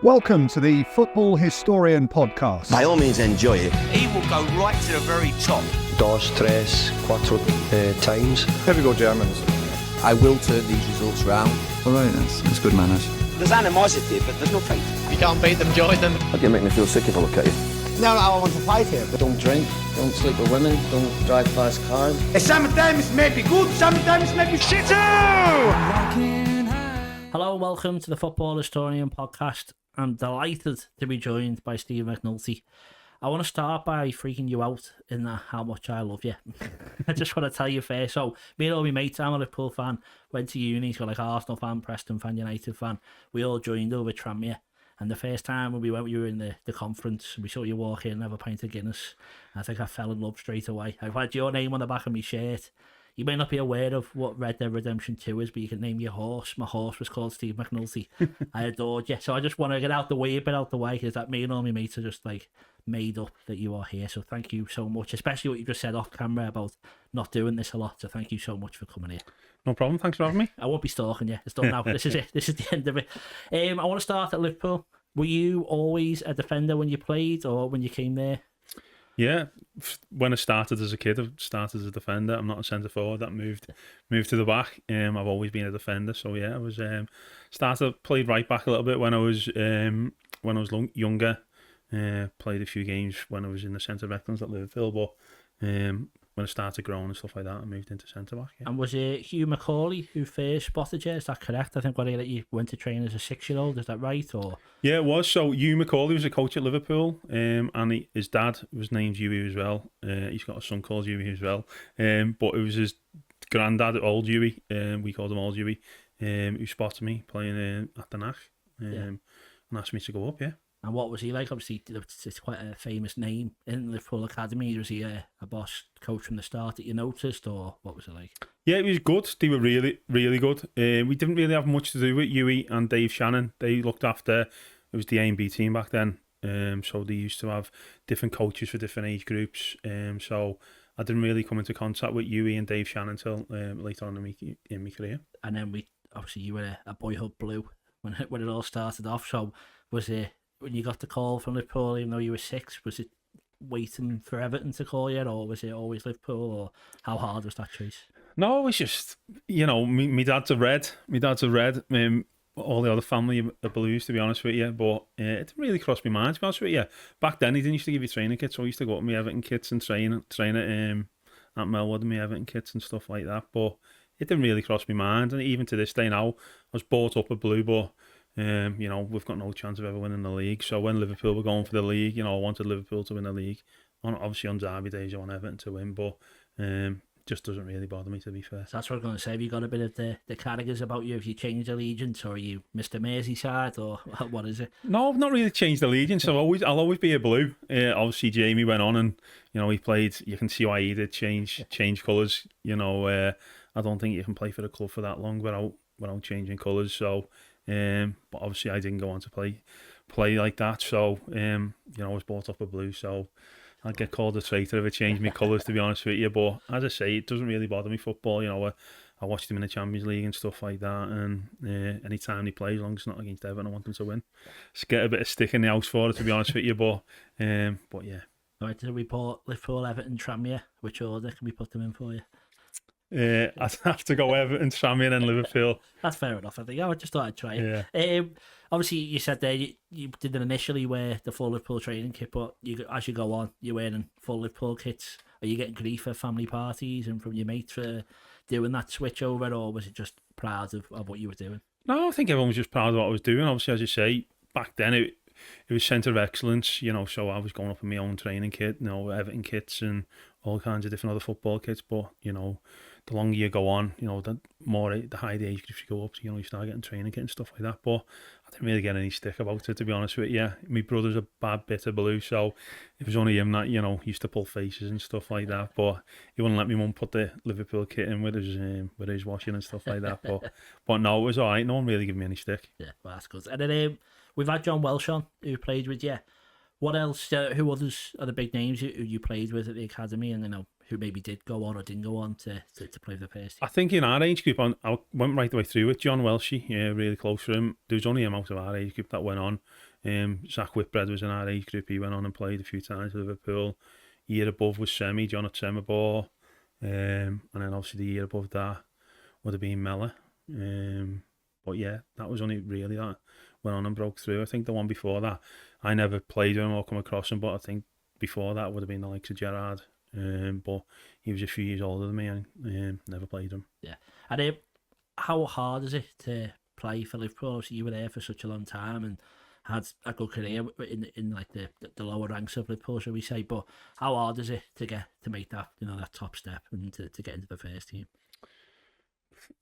Welcome to the Football Historian Podcast. By all means, enjoy it. He will go right to the very top. Dos, tres, cuatro times. Here we go, Germans. I will turn these results round. All right, that's good manners. There's animosity, but there's no fight. If you can't beat them, join them. How do you make me feel sick if I look at you? No, I want to fight here. Don't drink, don't sleep with women, don't drive fast cars. Sometimes may be good, sometimes may be shit too! Hello and welcome to the Football Historian Podcast. I'm delighted to be joined by Steve McNulty. I want to start by freaking you out in how much I love you. I just want to tell you first. So, me and all my mates, I'm a Liverpool fan, went to uni, got like Arsenal fan, Preston fan, United fan. We all joined over Tranmere. And the first time when we went, we were in the conference, we saw you walk in and have a pint of Guinness. I think I fell in love straight away. I've had your name on the back of my shirt. You may not be aware of what Red Dead Redemption 2 is, but you can name your horse. My horse was called Steve McNulty. I adored you. So I just want to get a bit out the way, because that me and all my mates are just like made up that you are here. So thank you so much, especially what you just said off camera about not doing this a lot. So thank you so much for coming here. No problem. Thanks for having me. I won't be stalking you. It's done now. This is it. This is the end of it. I want to start at Liverpool. Were you always a defender when you played or when you came there? Yeah, when I started as a kid, I started as a defender. I'm not a centre forward. That moved to the back. I've always been a defender. So yeah, I was played right back a little bit when I was younger. Played a few games when I was in the centre of excellence at Liverpool, but when I started growing and stuff like that, I moved into centre back. Yeah. And was it Hugh Macaulay who first spotted you? Is that correct? I think that you went to train as a 6-year-old. Is that right? Or yeah, it was. So Hugh Macaulay was a coach at Liverpool, and his dad was named Huey as well. He's got a son called Huey as well. But it was his granddad, Old Huey. We called him Old Huey. Who spotted me playing at the NAC, and asked me to go up. Yeah. And what was he like? Obviously, it's quite a famous name in the Liverpool Academy. Was he a boss coach from the start that you noticed, or what was it like? Yeah, it was good. They were really, really good. We didn't really have much to do with Huey and Dave Shannon. They looked after, it was the A&B team back then. So they used to have different coaches for different age groups. So I didn't really come into contact with Huey and Dave Shannon until later on in my career. And then you were a boyhood blue when it all started off. So was it, when you got the call from Liverpool, even though you were 6, was it waiting for Everton to call you, or was it always Liverpool, or how hard was that choice? No, it was just, my dad's a Red. All the other family are Blues, to be honest with you, but it didn't really cross my mind, to be honest with you. Back then, he didn't used to give you training kits, so I used to go up with my Everton kits and train at Melwood and my Everton kits and stuff like that, but it didn't really cross my mind, and even to this day now, I was brought up a Blue, but we've got no chance of ever winning the league. So when Liverpool were going for the league, I wanted Liverpool to win the league. Obviously on derby days, I want Everton to win, but just doesn't really bother me, to be fair. So that's what I was going to say. Have you got a bit of the Carragers about you? Have you changed allegiance, or are you Mr. Merseyside, or what is it? No, I've not really changed allegiance. I'll always be a Blue. Obviously Jamie went on and he played. You can see why he did change colours. I don't think you can play for the club for that long without changing colours. So. But obviously I didn't go on to play like that, so I was brought up a Blue, so I'd get called a traitor if I changed my colours, to be honest with you. But as I say, it doesn't really bother me, football. I watched him in the Champions League and stuff like that, and any time he plays, as long as it's not against Everton, I want him to win. Just get a bit of stick in the house for it, to be honest with you, but yeah. Alright, to report Liverpool, Everton, Tranmere, which order can we put them in for you? I'd have to go Everton, Tranmere and Liverpool. That's fair enough, I think. I just thought I'd try it. Yeah. Obviously, you said there you did it initially wear the full Liverpool training kit, but as you go on, you're wearing full Liverpool kits. Are you getting grief at family parties and from your mates for doing that switch over, or was it just proud of what you were doing? No, I think everyone was just proud of what I was doing. Obviously, as you say, back then it was centre of excellence, so I was going up in my own training kit, Everton kits and all kinds of different other football kits, but, the longer you go on, the higher the age groups you go up to, you start getting training kit and stuff like that. But I didn't really get any stick about it, to be honest with you. My brother's a bad bit of Blue, so it was only him that, used to pull faces and stuff like that. But he wouldn't let me mum put the Liverpool kit in with his washing and stuff like that. But no, it was all right. No one really gave me any stick. Yeah, well, that's good. And then we've had John Welsh on, who played with you. What else? Who others are the big names who you played with at the academy, and who maybe did go on or didn't go on to play for the first team? I think in our age group, I went right the way through with John Welshie, really close to him. There was only him out of our age group that went on. Zach Whitbread was in our age group. He went on and played a few times for Liverpool. Year above was John at Semibor. And then obviously the year above that would have been Mella. But yeah, that was only really that went on and broke through. I think the one before that, I never played with him or come across him, but I think before that would have been the likes of Gerrard. But he was a few years older than me and never played him. Yeah. And how hard is it to play for Liverpool? Obviously, you were there for such a long time and had a good career in like the lower ranks of Liverpool, shall we say? But how hard is it to make that that top step and to get into the first team?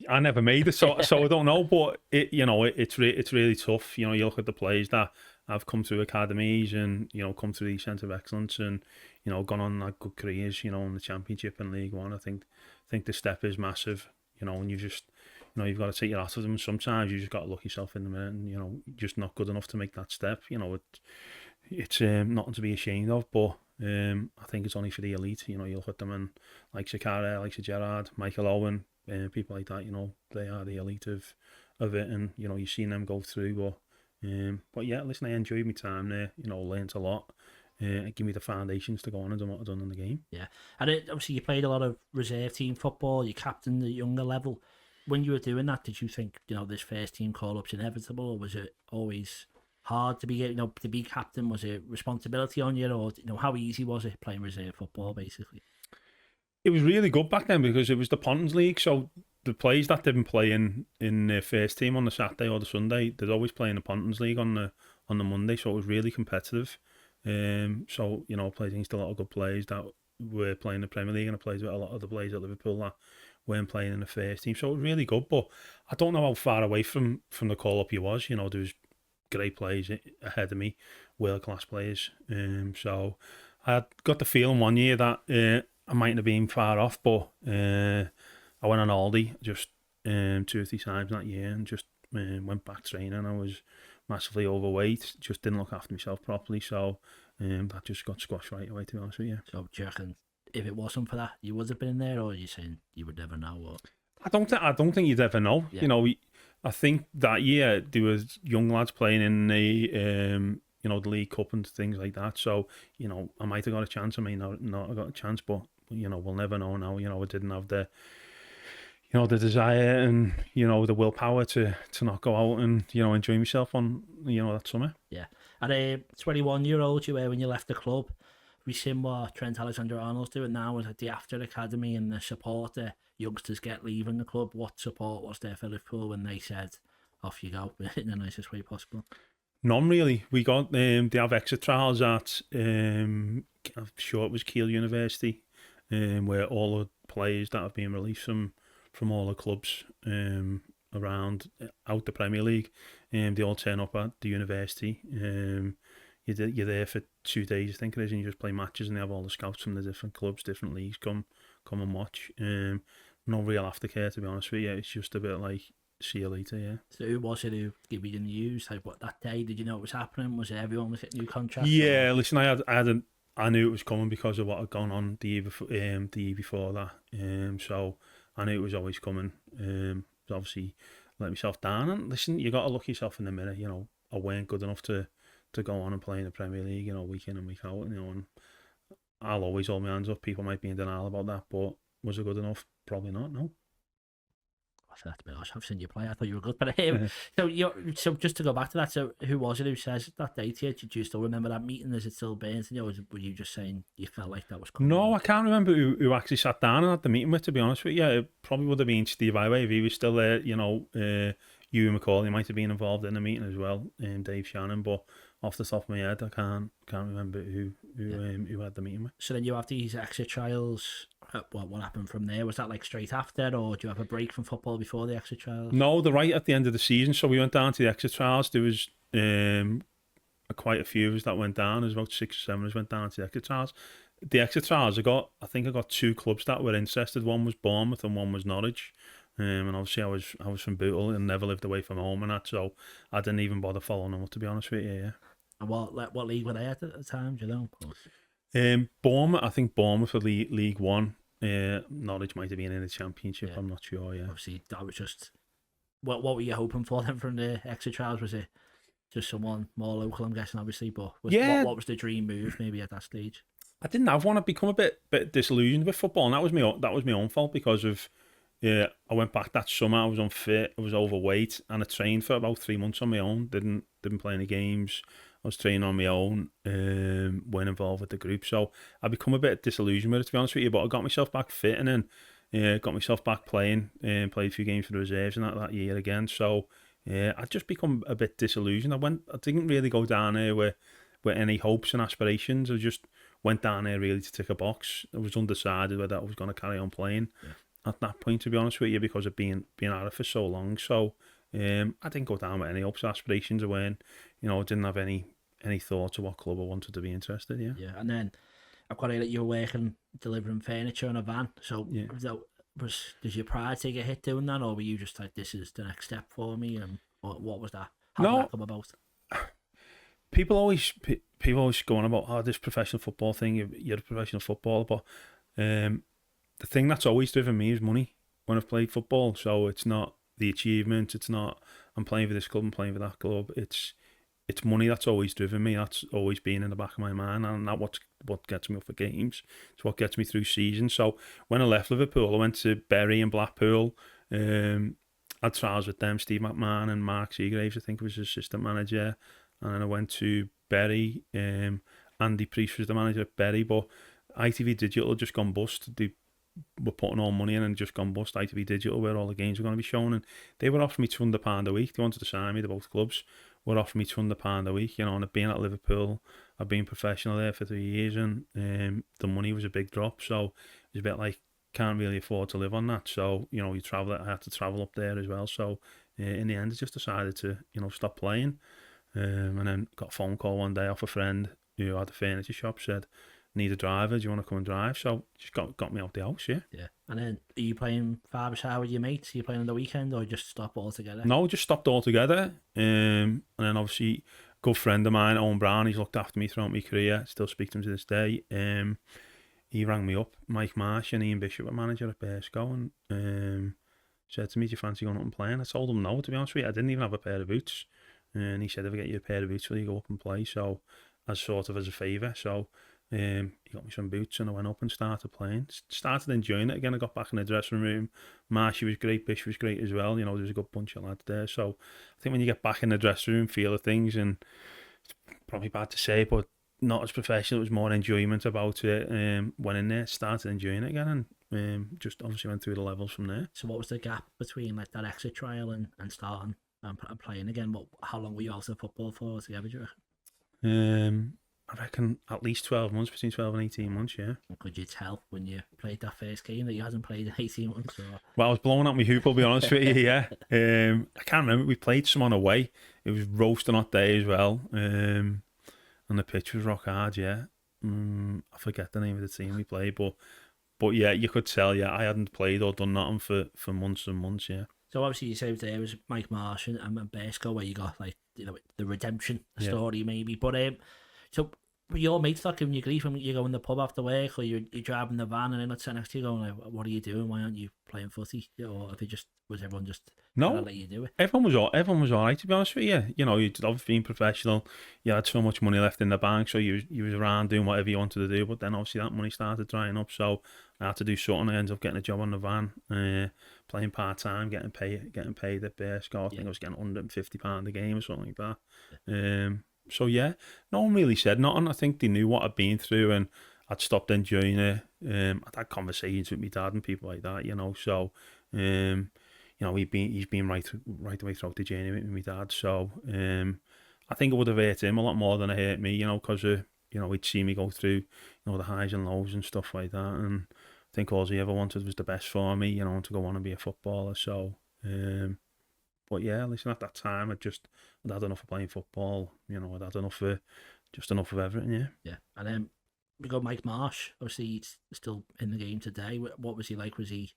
I never made it, so I don't know. But it's really tough. You look at the players that have come through academies and come through these centre of excellence and gone on like good careers. In the Championship and League One. I think the step is massive. And you just you've got to take your hat off them. Sometimes you just got to look yourself in the mirror and you're just not good enough to make that step. It's nothing to be ashamed of, but I think it's only for the elite. You look at them and like Sakara, like Gerrard, Michael Owen, people like that. They are the elite of it, and you've seen them go through. But yeah, listen, I enjoyed my time there. Learnt a lot. It gave me the foundations to go on and do what I've done in the game. Yeah, and obviously you played a lot of reserve team football. You captained at younger level. When you were doing that, did you think this first team call up's inevitable, or was it always hard to be captain? Was it responsibility on you, or how easy was it playing reserve football basically? It was really good back then because it was the Pontons League, so the players that didn't play in the first team on the Saturday or the Sunday, they'd always play in the Pontons League on the Monday, so it was really competitive. So I played against a lot of good players that were playing the Premier League, and I played with a lot of the players at Liverpool that weren't playing in the first team, so it was really good. But I don't know how far away from the call up you was. There was great players ahead of me, world class players. So I had got the feeling one year that I mightn't have been far off, but I went on holiday just 2 or 3 times that year and just went back training. I was massively overweight, just didn't look after myself properly, so that just got squashed right away, to be honest with you. So do you reckon if it wasn't for that, you would have been in there, or are you saying you would never know? Or? I don't think you'd ever know. Yeah. I think that year there was young lads playing in the the League Cup and things like that. So I might have got a chance. I may not have got a chance, but we'll never know now. I didn't have the the desire and the willpower to not go out and enjoy myself on that summer. Yeah, at a 21-year-old you were when you left the club. We've seen what Trent Alexander-Arnold's doing now at the After Academy and the support that youngsters get leaving the club. What support was there for Liverpool when they said, off you go, in the nicest way possible? None really. We got they have exit trials at I'm sure it was Kiel University, where all the players that have been released from all the clubs around out the Premier League, they all turn up at the university. You're there for 2 days, I think it is, and you just play matches, and they have all the scouts from the different clubs, different leagues come and watch. No real aftercare, to be honest with you. It's just a bit like, see you later, yeah. So who was it who gave you the news? Like, what, that day, did you know it was happening? Was it everyone was getting new contracts? Yeah, listen, I knew it was coming because of what had gone on the year before that. So I knew it was always coming. Obviously let myself down, and listen, you got to look yourself in the mirror. I weren't good enough to go on and play in the Premier League, week in and week out. And I'll always hold my hands up. People might be in denial about that, but was it good enough? Probably not. No. That's a bit harsh. I've seen you play. I thought you were good, but so just to go back to that. So who was it who says that day to you? Did you still remember that meeting? Is it still burnt? Were you just saying you felt like that was coming? No, I can't remember who actually sat down and had the meeting with. To be honest with you, it probably would have been Steve Iway if he was still there. Ewan McCauley might have been involved in the meeting as well, Dave Shannon. But off the top of my head, I can't remember who had the meeting with. So then you have these exit trials. What happened from there? Was that like straight after, or do you have a break from football before the exit trials? No, they're right at the end of the season. So we went down to the exit trials. There was quite a few of us that went down. There's about 6 or 7 of us went down to the exit trials. The exit trials, I got 2 clubs that were interested. One was Bournemouth and one was Norwich. And obviously I was from Bootle and never lived away from home and that, so I didn't even bother following them up, to be honest with you. Yeah. And what league were they at the time? Do you know? Bournemouth, I think Bournemouth for League One. Norwich might have been in the Championship. Yeah. I'm not sure. Yeah, obviously that was just what were you hoping for then from the extra trials? Was it just someone more local? I'm guessing, obviously, but what was the dream move maybe at that stage? I didn't have one. I'd become a bit disillusioned with football, and that was my own fault because of. I went back that summer. I was unfit. I was overweight, and I trained for about 3 months on my own. Didn't play any games. I was training on my own. Weren't involved with the group, so I become a bit disillusioned with it, to be honest with you. But I got myself back fit, and then got myself back playing. Played a few games for the reserves and that year again. So I just become a bit disillusioned. I didn't really go down there with any hopes and aspirations. I just went down there really to tick a box. I was undecided whether I was going to carry on playing. Yeah. At that point, to be honest with you, because of being out of it for so long. So I didn't go down with any hopes or aspirations. I weren't, I didn't have any thoughts of what club I wanted to be interested in. Yeah, and then I've got to hear that you were working, delivering furniture in a van. So did your pride take a hit doing that, or were you just like, this is the next step for me? And what was that? How did that come about? People always go on about, this professional football thing, you're a professional footballer, but the thing that's always driven me is money when I've played football. So it's not the achievement, it's not I'm playing for this club, I'm playing for that club. It's money that's always driven me. That's always been in the back of my mind, and that's what gets me up for games. It's what gets me through seasons. So when I left Liverpool, I went to Bury and Blackpool. Had trials with them, Steve McMahon and Mark Seagraves, I think was his assistant manager. And then I went to Bury. Andy Priest was the manager at Bury, but ITV Digital had just gone bust. They were putting all money in and just gone bust. ITV Digital, where all the games were going to be shown, and they were offering me £200 a week. They wanted to sign me. The both clubs were offering me £200 a week. And I've been at Liverpool, I've been professional there for 3 years, and the money was a big drop. So it was a bit like, can't really afford to live on that. So I had to travel up there as well. So in the end, I just decided to stop playing. And then got a phone call one day off a friend who had a furniture shop, said, need a driver, do you want to come and drive? So just got me out the house. Yeah. And then are you playing five-a-side with your mates? Are you playing on the weekend, or just stop altogether? No, just stopped altogether. And then obviously a good friend of mine, Owen Brown, he's looked after me throughout my career, still speak to him to this day. He rang me up, Mike Marsh and Ian Bishop were manager at Barrow, and said to me, do you fancy going up and playing? I told him no, to be honest with you. I didn't even have a pair of boots. And he said, if I get you a pair of boots, will you go up and play? So, as a favour. So, he got me some boots and I went up and started playing. Started enjoying it again. I got back in the dressing room. Marshy was great, Bish was great as well. There was a good bunch of lads there. So, I think when you get back in the dressing room, feel of things, and it's probably bad to say, but not as professional. It was more enjoyment about it. Went in there, started enjoying it again, and just obviously went through the levels from there. So, what was the gap between like that exit trial and starting and playing again? How long were you out of football for together, do you reckon? I reckon at least 12 months, between 12 and 18 months, yeah. Could you tell when you played that first game that you hadn't played in 18 months? Or? Well, I was blowing out my hoop, I'll be honest with you, yeah. I can't remember, we played someone away. It was roasting hot day as well. And the pitch was rock hard, yeah. I forget the name of the team we played, but yeah, you could tell, yeah, I hadn't played or done nothing for months and months, yeah. So obviously you said there was Mike Marsh and Besko, where you got like the redemption story maybe. But so your mates not giving you grief when you go in the pub after work, or you're driving the van and then let's sit next to you going like, what are you doing? Why aren't you playing footy? Or was everyone just no? Let you do it? Everyone was all right, to be honest with you. You'd love being professional. You had so much money left in the bank, so you was around doing whatever you wanted to do. But then obviously that money started drying up, so I had to do something. I ended up getting a job on the van, playing part time, getting paid at Bearscore. I think I was getting £150 a game or something like that. Yeah. So yeah, no one really said nothing. I think they knew what I'd been through, and I'd stopped enjoying it. I'd had conversations with my dad and people like that, So, he's been right the way throughout the journey with my dad. So, I think it would have hurt him a lot more than it hurt me, because he'd see me go through, the highs and lows and stuff like that. And I think all he ever wanted was the best for me, to go on and be a footballer. So, but yeah, listen, at that time, I'd had enough of playing football. I'd had enough of everything, yeah. Yeah, and then we got Mike Marsh. Obviously, he's still in the game today. What was he like? Was he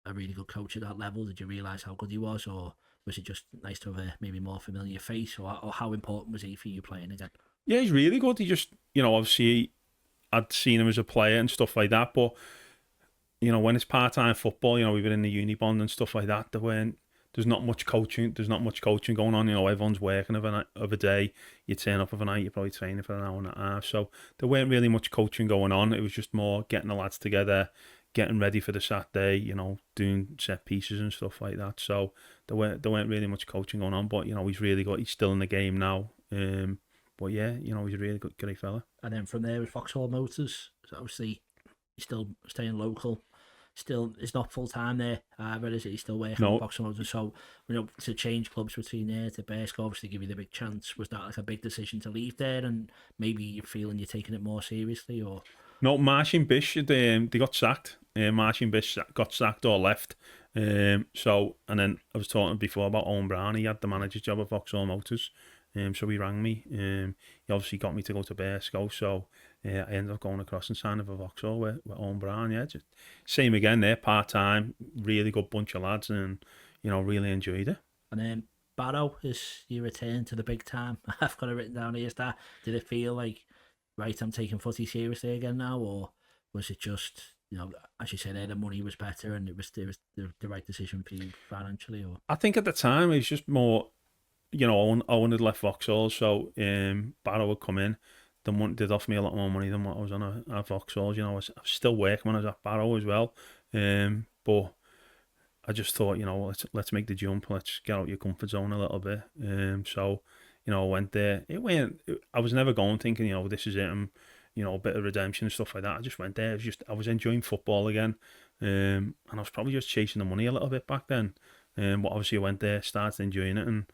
a really good coach at that level? Did you realise how good he was, or was it just nice to have a maybe more familiar face, or how important was he for you playing again? Yeah, he's really good. He just, obviously, I'd seen him as a player and stuff like that. But you know, when it's part-time football, you know, we were in the uni bond and stuff like that. There's not much coaching. There's not much coaching going on. You know, everyone's working of a day. You turn up of a night, you're probably training for an hour and a half. So there weren't really much coaching going on. It was just more getting the lads together, getting ready for the Saturday, you know, doing set pieces and stuff like that. So there weren't really much coaching going on. But, you know, he's really good. He's still in the game now. But yeah, you know, he's a really good, great fella. And then from there with Vauxhall Motors, so obviously he's still staying local. Still, it's not full time there, but is it? He's still working on Vauxhall Motors. So, you know, to change clubs between there to Bearscough, obviously give you the big chance. Was that like a big decision to leave there, and maybe you're feeling you're taking it more seriously, or? No, Martin Bish, they got sacked. Martin Bish got sacked or left. So, and then I was talking before about Owen Brown. He had the manager's job at Vauxhall Motors. So he rang me. He obviously got me to go to Bearscough. So I ended up going across and signing for Vauxhall with Owen Brown. Yeah, just same again there, part time, really good bunch of lads, and you know, really enjoyed it. And then Barrow is your return to the big time. I've got it written down here. Did it feel like, right, I'm taking footy seriously again now, or was it just, you know, as you said, the money was better and it was the right decision for you financially? Or I think at the time it was just more, you know, Owen had left Vauxhall, so Barrow would come in. They'd offer me a lot more money than what I was on at Vauxhall. You know, I was still working when I was at Barrow as well. But I just thought, you know, let's make the jump. Let's get out your comfort zone a little bit. So, you know, I went there. I was never going thinking, you know, this is it. You know, a bit of redemption and stuff like that. I just went there. I was enjoying football again. And I was probably just chasing the money a little bit back then. But obviously I went there, started enjoying it, and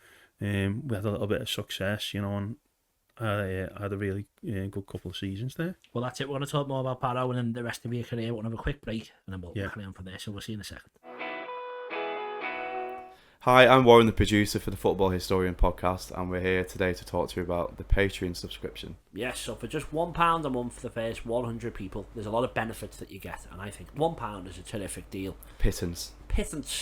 we had a little bit of success, you know, and I had a really good couple of seasons there. Well, that's it. We want to talk more about Barrow and then the rest of your career. We'll have a quick break and then we'll carry on from there. So we'll see you in a second. Hi, I'm Warren, the producer for the Football Historian podcast, and we're here today to talk to you about the Patreon subscription. Yes, so for just £1 a month for the first 100 people, there's a lot of benefits that you get, and I think £1 is a terrific deal. Pittance,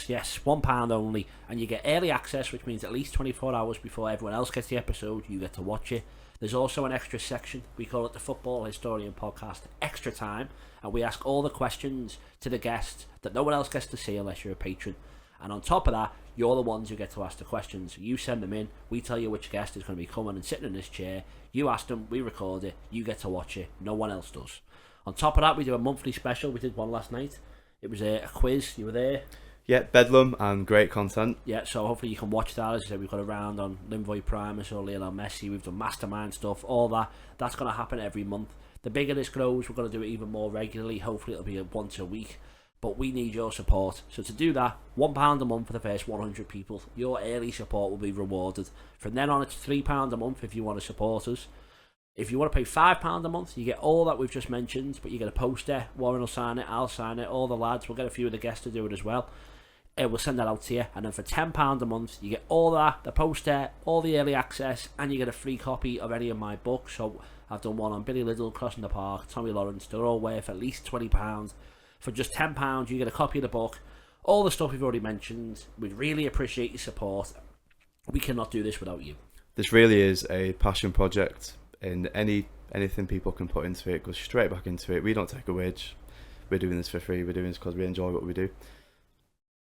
yes, £1 only, and you get early access, which means at least 24 hours before everyone else gets the episode, you get to watch it. There's also an extra section, we call it the Football Historian Podcast Extra Time, and we ask all the questions to the guests that no one else gets to see unless you're a patron. And on top of that, you're the ones who get to ask the questions. You send them in, we tell you which guest is going to be coming and sitting in this chair. You ask them, we record it, you get to watch it. No one else does. On top of that, we do a monthly special. We did one last night. It was a quiz. You were there. Yeah, bedlam and great content. Yeah, so hopefully you can watch that. As I said, we've got a round on Linvoy Primus or Lionel Messi. We've done mastermind stuff, all that. That's going to happen every month. The bigger this grows, we're going to do it even more regularly. Hopefully it'll be once a week. But we need your support. So to do that, £1 a month for the first 100 people. Your early support will be rewarded. From then on, it's £3 a month if you want to support us. If you want to pay £5 a month, you get all that we've just mentioned, but you get a poster. Warren will sign it, I'll sign it, all the lads. We'll get a few of the guests to do it as well. We'll send that out to you. And then for £10 a month, you get all that, the poster, all the early access, and you get a free copy of any of my books. So I've done one on Billy Liddell, Crossing the Park, Tommy Lawrence. They're all worth at least £20. For just £10, you get a copy of the book, all the stuff we've already mentioned. We'd really appreciate your support. We cannot do this without you. This really is a passion project, and anything people can put into it goes straight back into it. We don't take a wage. We're doing this for free. We're doing this because we enjoy what we do.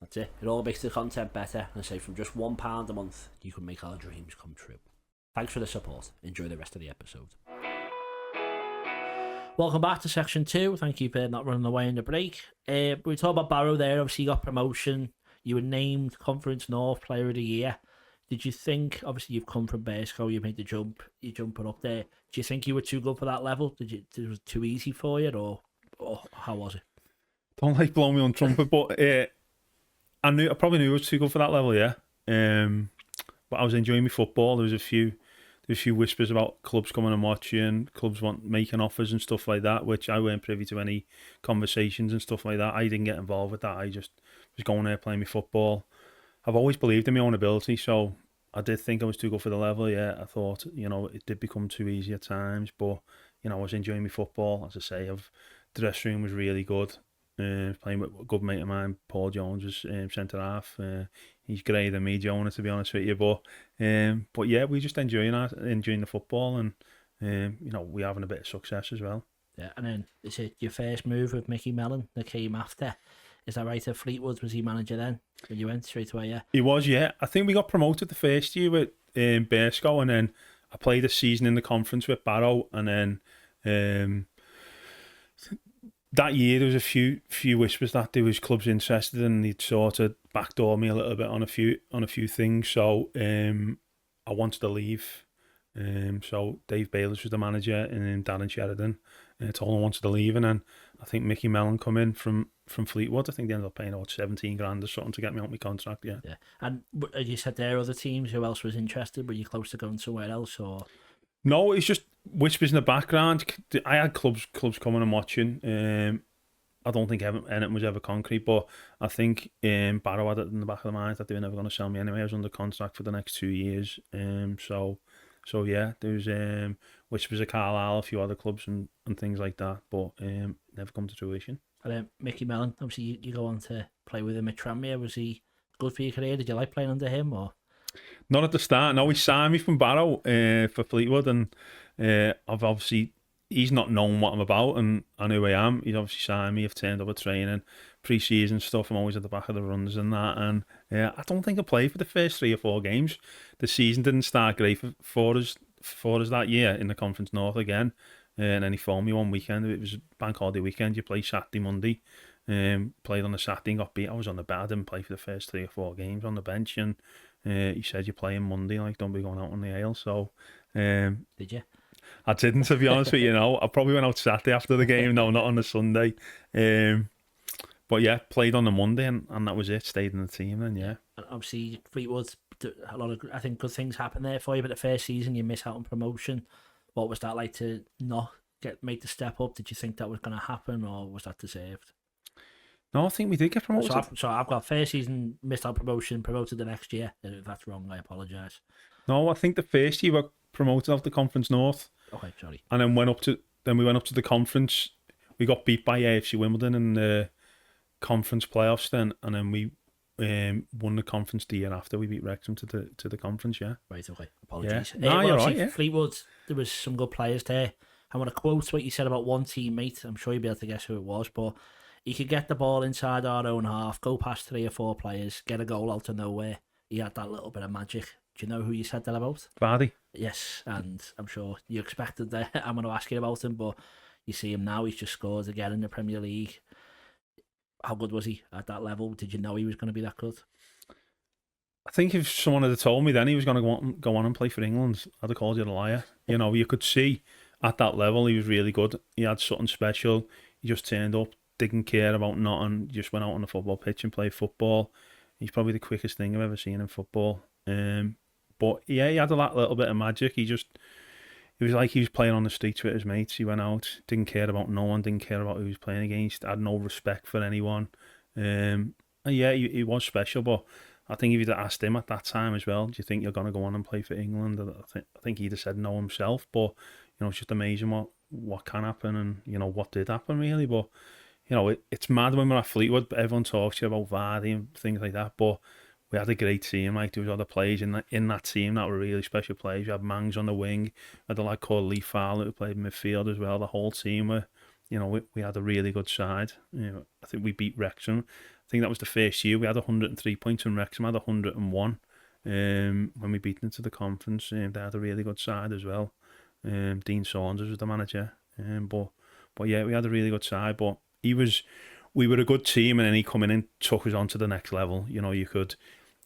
That's it. It all makes the content better. And I say from just £1 a month, you can make our dreams come true. Thanks for the support. Enjoy the rest of the episode. Welcome back to section 2. Thank you for not running away in the break. We talked about Barrow there. Obviously, you got promotion. You were named Conference North Player of the Year. Did you think, obviously, you've come from Bearscough, you made the jump, you're jumping up there. Do you think you were too good for that level? It was too easy for you, or how was it? Don't like blowing me on trumpet, but I probably knew I was too good for that level, yeah. But I was enjoying my football. There was a few whispers about clubs coming and watching, clubs making offers and stuff like that, which I weren't privy to any conversations and stuff like that. I didn't get involved with that. I just was going there playing my football. I've always believed in my own ability, so I did think I was too good for the level, yeah. I thought, you know, it did become too easy at times, but, you know, I was enjoying my football. As I say, the dressing room was really good. Playing with a good mate of mine, Paul Jones, was centre half. He's greater than me, Jonah, to be honest with you. But yeah, we just enjoying the football, and you know, we're having a bit of success as well. Yeah, and then is it your first move with Mickey Mellon that came after? Is that right? At Fleetwood, was he manager then when you went straight away? Yeah, He was. Yeah, I think we got promoted the first year with Barrow, and then I played a season in the conference with Barrow, and then that year there was a few whispers that there was clubs interested, and he'd sort of backdoor me a little bit on a few things. So I wanted to leave. So Dave Bayless was the manager, and then Darren Sheridan told him I wanted to leave, and then I think Mickey Mellon come in from Fleetwood. I think they ended up paying about 17 grand or something to get me out my contract. Yeah. And as you said, there are other teams. Who else was interested? Were you close to going somewhere else, or? No, it's just whispers in the background. I had clubs coming and watching. I don't think anything was ever concrete, but I think Barrow had it in the back of their mind that they were never going to sell me anyway. I was under contract for the next 2 years. So yeah, there was whispers of Carlisle, a few other clubs and things like that, but never come to fruition. And Mickey Mellon, obviously you go on to play with him at Tranmere. Was he good for your career? Did you like playing under him, or? Not at the start. No, he signed me from Barrow for Fleetwood, and I've obviously, he's not known what I'm about and who I am. He's obviously signed me. I've turned up at training, pre-season stuff. I'm always at the back of the runs and that. And I don't think I played for the first 3 or 4 games. The season didn't start great for us that year in the Conference North again. And then he phoned me one weekend. It was bank holiday weekend. You play Saturday, Monday. Played on the Saturday and got beat. I was on the bed. I didn't play for the first 3 or 4 games on the bench. And he said, you're playing Monday. Like, don't be going out on the ale. So, did you? I didn't, to be honest with you. I probably went out Saturday after the game. No, not on the Sunday. But yeah, played on the Monday and that was it. Stayed in the team then, yeah. And obviously, Fleetwood, a lot of, I think, good things happened there for you. But the first season, you miss out on promotion. What was that like to not make the step up? Did you think that was going to happen, or was that deserved? No, I think we did get promoted. So I've got first season, missed out promotion, promoted the next year. If that's wrong, I apologise. No, I think the first year we were promoted off the Conference North. Okay, sorry. And then we went up to the conference. We got beat by AFC Wimbledon in the conference playoffs then, and then we won the conference the year after. We beat Wrexham to the conference, yeah. Right, okay. Apologies. Yeah. No, you're right, yeah. Fleetwood, there was some good players there. I want to quote what you said about one teammate. I'm sure you'll be able to guess who it was, but he could get the ball inside our own half, go past 3 or 4 players, get a goal out of nowhere. He had that little bit of magic. Do you know who you said that about? Vardy. Yes, and I'm sure you expected that. I'm going to ask you about him, but you see him now. He's just scored again in the Premier League. How good was he at that level? Did you know he was going to be that good? I think if someone had told me then he was going to go on and play for England, I'd have called you a liar. You know, you could see at that level he was really good. He had something special. He just turned up, didn't care about nothing, just went out on the football pitch and played football. He's probably the quickest thing I've ever seen in football. But yeah, he had a little bit of magic. It was like he was playing on the streets with his mates. He went out, didn't care about no one, didn't care about who he was playing against, had no respect for anyone. And yeah, he was special, but I think if you'd asked him at that time as well, do you think you're going to go on and play for England? I think he'd have said no himself, but you know, it's just amazing what can happen and, you know, what did happen really. But, you know, it's mad when we're at Fleetwood, everyone talks to you about Vardy and things like that, but we had a great team. Like, there was other players in that team that were really special players. We had Mangs on the wing. We had a lad called Lee Fowler who played midfield as well. The whole team were, you know, we had a really good side. You know, I think we beat Wrexham. I think that was the first year. We had 103 points and Wrexham had 101 when we beat them to the conference. They had a really good side as well. Dean Saunders was the manager. But yeah, we had a really good side. But we were a good team, and then he come in and took us on to the next level. You know, you could,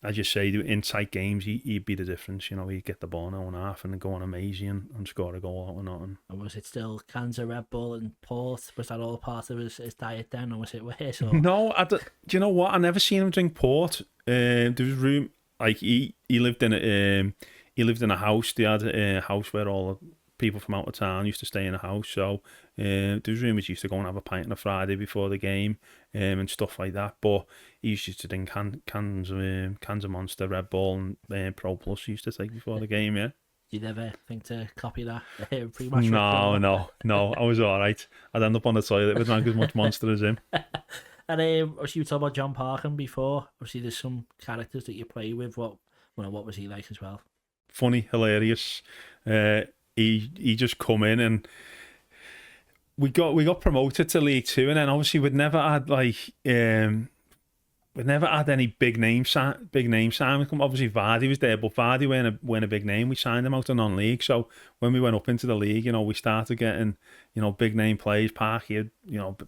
as you say, in tight games, he'd be the difference. You know, he'd get the ball in our own half and go on amazing and score a goal out or nothing. And was it still cans of Red Bull and port? Was that all part of his diet then, or was it worse? Or? No, do you know what? I never seen him drink port. There was room, like he lived in a house. They had a house where all the people from out of town used to stay in a house. So there was rumours he used to go and have a pint on a Friday before the game and stuff like that. But he used to drink cans of Monster, Red Bull and Pro Plus he used to take before the game, yeah. You never think to copy that? Pretty much. No. I was all right. I'd end up on the toilet with not as much Monster as him. And obviously you talked about John Parkin before. Obviously there's some characters that you play with. What was he like as well? Funny, hilarious. He just come in and we got promoted to League Two, and then obviously we'd never had any big name signings. Obviously Vardy was there, but Vardy weren't a big name. We signed him out of non-league. So when we went up into the league, we started getting, big name players. Parky,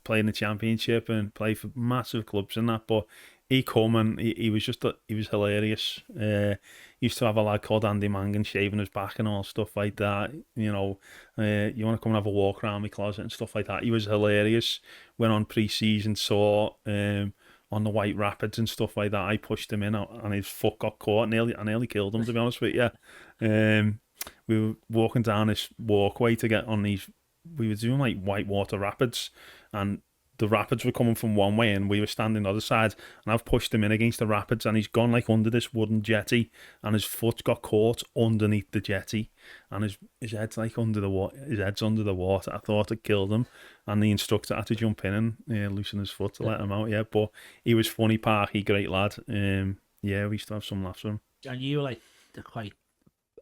played in the Championship and played for massive clubs and that. But he come and he was hilarious. He used to have a lad called Andy Mangan shaving his back and all stuff like that. You want to come and have a walk around my closet and stuff like that. He was hilarious. Went on pre-season, saw on the White Rapids and stuff like that. I pushed him in and his foot got caught. I nearly killed him, to be honest with you. We were walking down this walkway to get on these. We were doing like whitewater rapids, and the rapids were coming from one way and we were standing the other side, and I've pushed him in against the rapids and he's gone like under this wooden jetty and his foot got caught underneath the jetty and his head's like under the water. His head's under the water. I thought it killed him, and the instructor had to jump in and loosen his foot to let him out. Yeah, but he was funny, Parky, great lad. We used to have some laughs with him. And you were like quite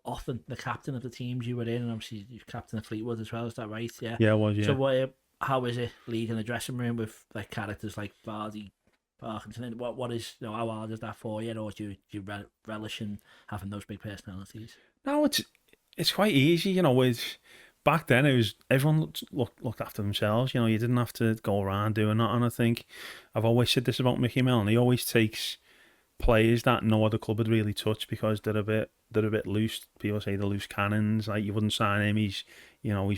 often the captain of the teams you were in, and obviously you're captain of Fleetwood as well. Is that right? Yeah. Yeah, I was. Yeah. So how is it leading the dressing room with like characters like Vardy, Parkinson? What is how hard is that for you, or do you relish in having those big personalities? No, it's quite easy. Back then it was everyone looked after themselves. You didn't have to go around doing that. And I think I've always said this about Mickey Mellon. He always takes players that no other club would really touch because they're a bit loose. People say they're loose cannons. Like, you wouldn't sign him. He's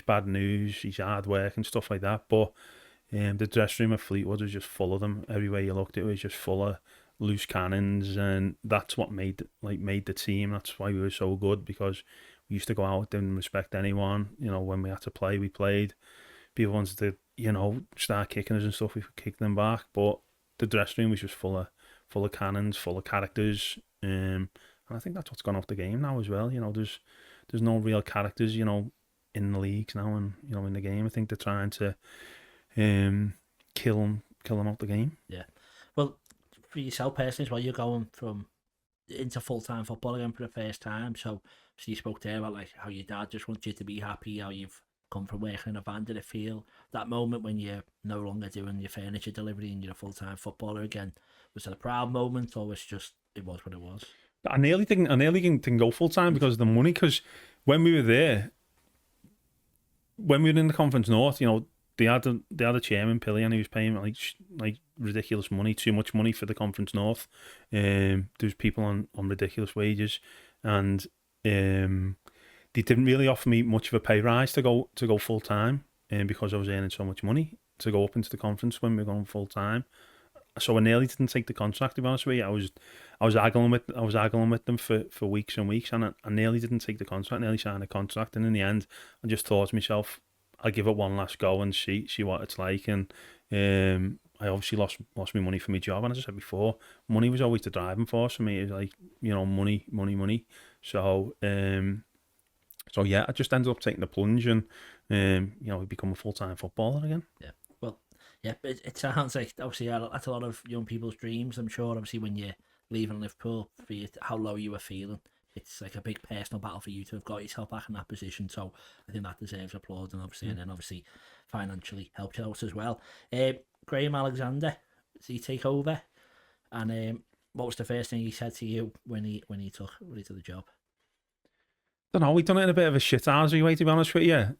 bad news. He's hard work and stuff like that. But the dressing room at Fleetwood was just full of them. Everywhere you looked, it was just full of loose cannons, and that's what made the team. That's why we were so good, because we used to go out, didn't respect anyone. When we had to play, we played. People wanted to, start kicking us and stuff. We could kick them back, but the dressing room was just full of cannons, full of characters. And I think that's what's gone off the game now as well. There's no real characters, in the leagues now and in the game. I think they're trying to kill them out the game. Yeah. Well, for yourself personally as well, you're going into full-time football again for the first time. So you spoke there about like how your dad just wants you to be happy, how you've come from working in a van. Did it feel that moment when you're no longer doing your furniture delivery and you're a full-time footballer again? Was it a proud moment, or was it was what it was? I nearly didn't go full-time because of the money. Because when we were there, when we were in the Conference North, they had a chairman, Pilly, and he was paying like ridiculous money, too much money for the Conference North. There was people on ridiculous wages, and they didn't really offer me much of a pay rise to go full time, because I was earning so much money to go up into the conference when we were going full time. So I nearly didn't take the contract, to be honest with you. I was haggling with them for weeks and weeks, and I nearly didn't take the contract, nearly signed a contract, and in the end I just thought to myself, I'll give it one last go and see what it's like. And I obviously lost my money for my job, and as I said before, money was always the driving force for me. It was like, money. So yeah, I just ended up taking the plunge and become a full-time footballer again. Yeah. Yeah, it sounds like obviously that's a lot of young people's dreams. I'm sure obviously when you're leaving Liverpool, for you, how low you were feeling, it's like a big personal battle for you to have got yourself back in that position. So I think that deserves applause, and obviously, and then obviously financially helped you out as well. Graham Alexander, did he take over? And what was the first thing he said to you when he took the job? I don't know. We done it in a bit of a shithousery way, to be honest with you.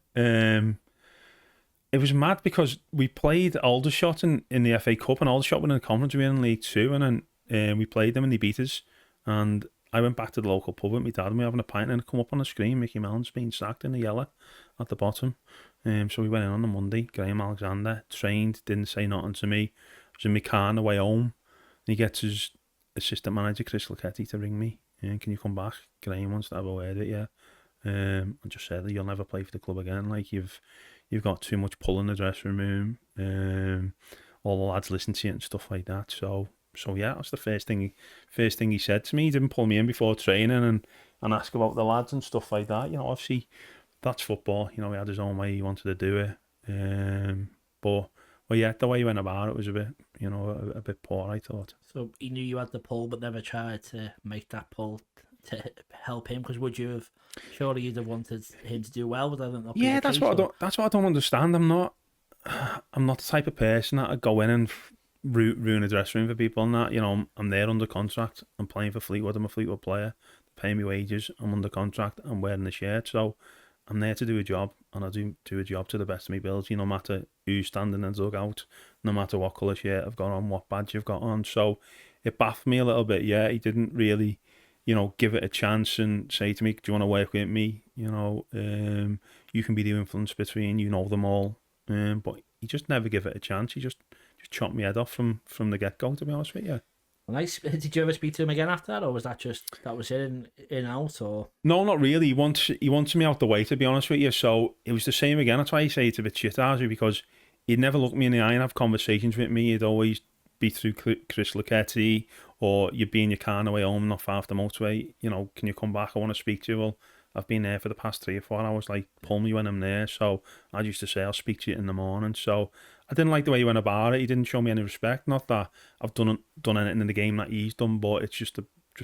It was mad because we played Aldershot in the FA Cup, and Aldershot were in the conference. We were in League Two, and then we played them and they beat us. And I went back to the local pub with my dad, and we were having a pint, and it come up on the screen, Mickey Mellon's being sacked in the yellow at the bottom. So we went in on the Monday. Graham Alexander trained, didn't say nothing to me. I was in my car on the way home, and he gets his assistant manager, Chris Lucchetti, to ring me. Can you come back? Graham wants to have a word with you. I just said that you'll never play for the club again. Like, you've got too much pull in the dressing room. All the lads listen to you and stuff like that. So yeah, that's the first thing he said to me. He didn't pull me in before training and ask about the lads and stuff like that. Obviously that's football. He had his own way he wanted to do it. But yeah, the way he went about it was a bit, a bit poor, I thought. So he knew you had the pull, but never tried to make that pull to help him, because would you have? Surely you'd have wanted him to do well, but I don't know. Yeah, that's what I don't understand. I'm not I'm not the type of person that would go in and ruin a dressing room for people and that. You know, I'm there under contract. I'm playing for Fleetwood. I'm a Fleetwood player. They're paying me wages. I'm under contract. I'm wearing the shirt. So I'm there to do a job, and I do a job to the best of my ability, no matter who's standing in the dugout, no matter what colour shirt I've got on, what badge I've got on. So it baffled me a little bit. Yeah, he didn't really, you know, give it a chance and say to me, "Do you want to work with me? You know, you can be the influence between, you know, them all." But he just never give it a chance. He just chopped my head off from the get go. To be honest with you. Nice. Did you ever speak to him again after that, or was that was it in out or? No, not really. He wanted me out the way, to be honest with you. So it was the same again. That's why he say it's a bit shit, Archie, because he'd never look me in the eye and have conversations with me. He'd always be through Chris Lucchetti, or you'd be in your car on the way home, not far off the motorway. You know, can you come back? I want to speak to you. Well, I've been there for the past 3 or 4 hours. Like, pull me when I'm there. So I used to say I'll speak to you in the morning. So I didn't like the way he went about it. He didn't show me any respect. Not that I've done anything in the game that he's done, but it's just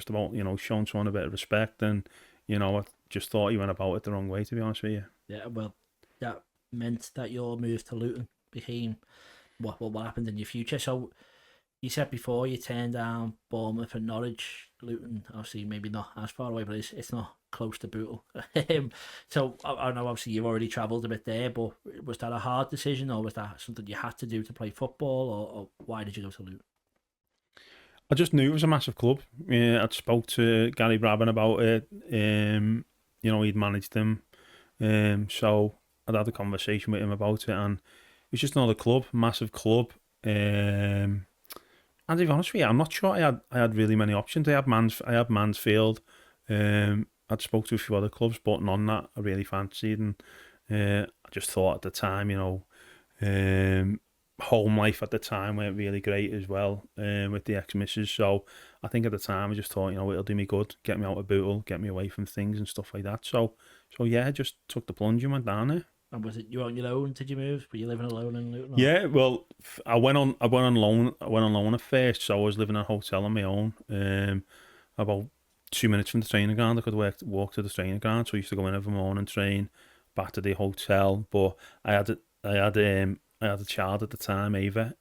about, you know, showing someone a bit of respect. And, you know, I just thought he went about it the wrong way, to be honest with you. Yeah, well, that meant that your move to Luton became what happened in your future. So you said before you turned down Bournemouth and Norwich. Luton, obviously, maybe not as far away, but it's not close to Bootle. So I know obviously you've already travelled a bit there, but was that a hard decision, or was that something you had to do to play football, or why did you go to Luton? I just knew it was a massive club. I'd spoke to Gary Brabham about it. You know, he'd managed them. So I'd had a conversation with him about it, and it was just another club, massive club. And to be honest with you, I'm not sure I had really many options. I had Mansfield. I'd spoke to a few other clubs, but none that I really fancied. And I just thought at the time, you know, home life at the time weren't really great as well, with the ex-missus. So I think at the time I just thought, you know, it'll do me good, get me out of Bootle, get me away from things and stuff like that. So yeah, I just took the plunge and went down there. And was it you on your own? Did you move? Were you living alone in Luton? Yeah, well, I went on loan. I went on loan at first, so I was living in a hotel on my own. About 2 minutes from the training ground, I could walk to the training ground. So I used to go in every morning, train, back to the hotel. But I had a child at the time, Ava.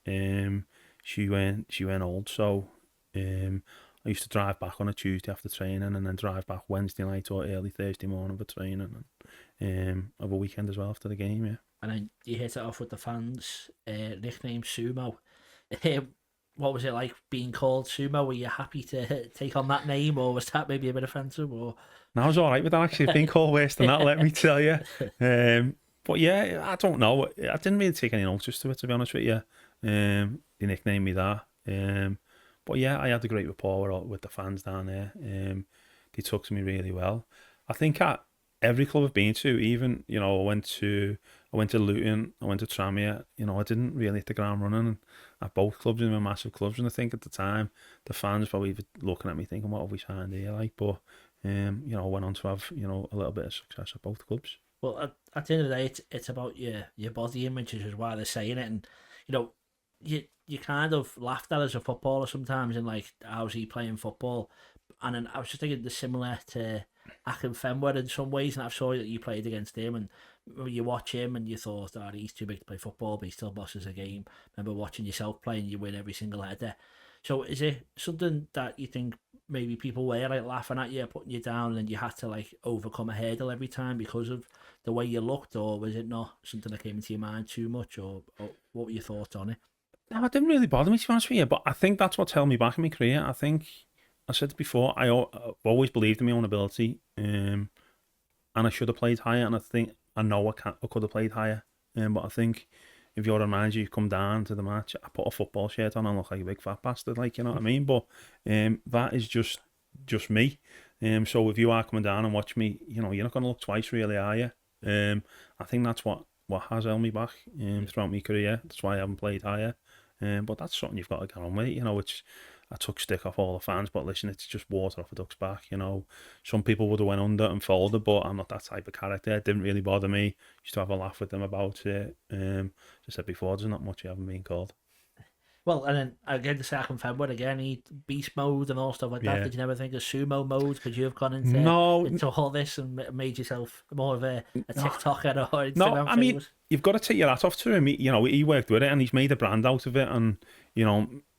She went old, so I used to drive back on a Tuesday after training, and then drive back Wednesday night or early Thursday morning for training, and have a weekend as well after the game. Yeah. And then you hit it off with the fans. Nickname Sumo. What was it like being called Sumo? Were you happy to take on that name, or was that maybe a bit offensive? Or no, I was all right with that. Actually, being called worse than that, let me tell you. But yeah, I don't know. I didn't really take any notice to it, to be honest with you. They nicknamed me that. But yeah, I had a great rapport with the fans down there. They took to me really well. I think at every club I've been to, even, you know, I went to Luton, I went to Tranmere, you know, I didn't really hit the ground running at both clubs. They were massive clubs, and I think at the time the fans probably looking at me thinking, what have we signed here like? But you know, I went on to have, you know, a little bit of success at both clubs. Well, at the end of the day, it's about your body image, which is why they're saying it. And you know, you kind of laughed at as a footballer sometimes, and like, how's he playing football? And then I was just thinking, the similar to Akinfenwa in some ways, and I saw that you played against him, and you watch him and you thought, oh, he's too big to play football, but he still bosses a game. Remember watching yourself play and you win every single header. So is it something that you think maybe people were like laughing at you, putting you down, and you had to like overcome a hurdle every time because of the way you looked, or was it not something that came into your mind too much, or what were your thoughts on it? No, it didn't really bother me, to be honest with you, but I think that's what held me back in my career. I think I said before, I've always believed in my own ability, and I should have played higher, and I know I could have played higher, but I think if you're a manager, you come down to the match, I put a football shirt on and look like a big fat bastard, like, you know what I mean? But that is just me. So if you are coming down and watch me, you know, you're not going to look twice, really, are you? I think that's what has held me back throughout my career. That's why I haven't played higher. But that's something you've got to get on with. You know, I took stick off all the fans, but listen, it's just water off a duck's back. You know, some people would have went under and folded, but I'm not that type of character. It didn't really bother me. Used to have a laugh with them about it. As I said before, there's not much you haven't been called. Well, and then again, the second February again, he beast mode and all stuff like that. Yeah. Did you never think of sumo mode? Could you have gone into all this and made yourself more of a TikToker or Instagram? No, I mean, you've got to take your hat off to him. He worked with it and he's made a brand out of it, and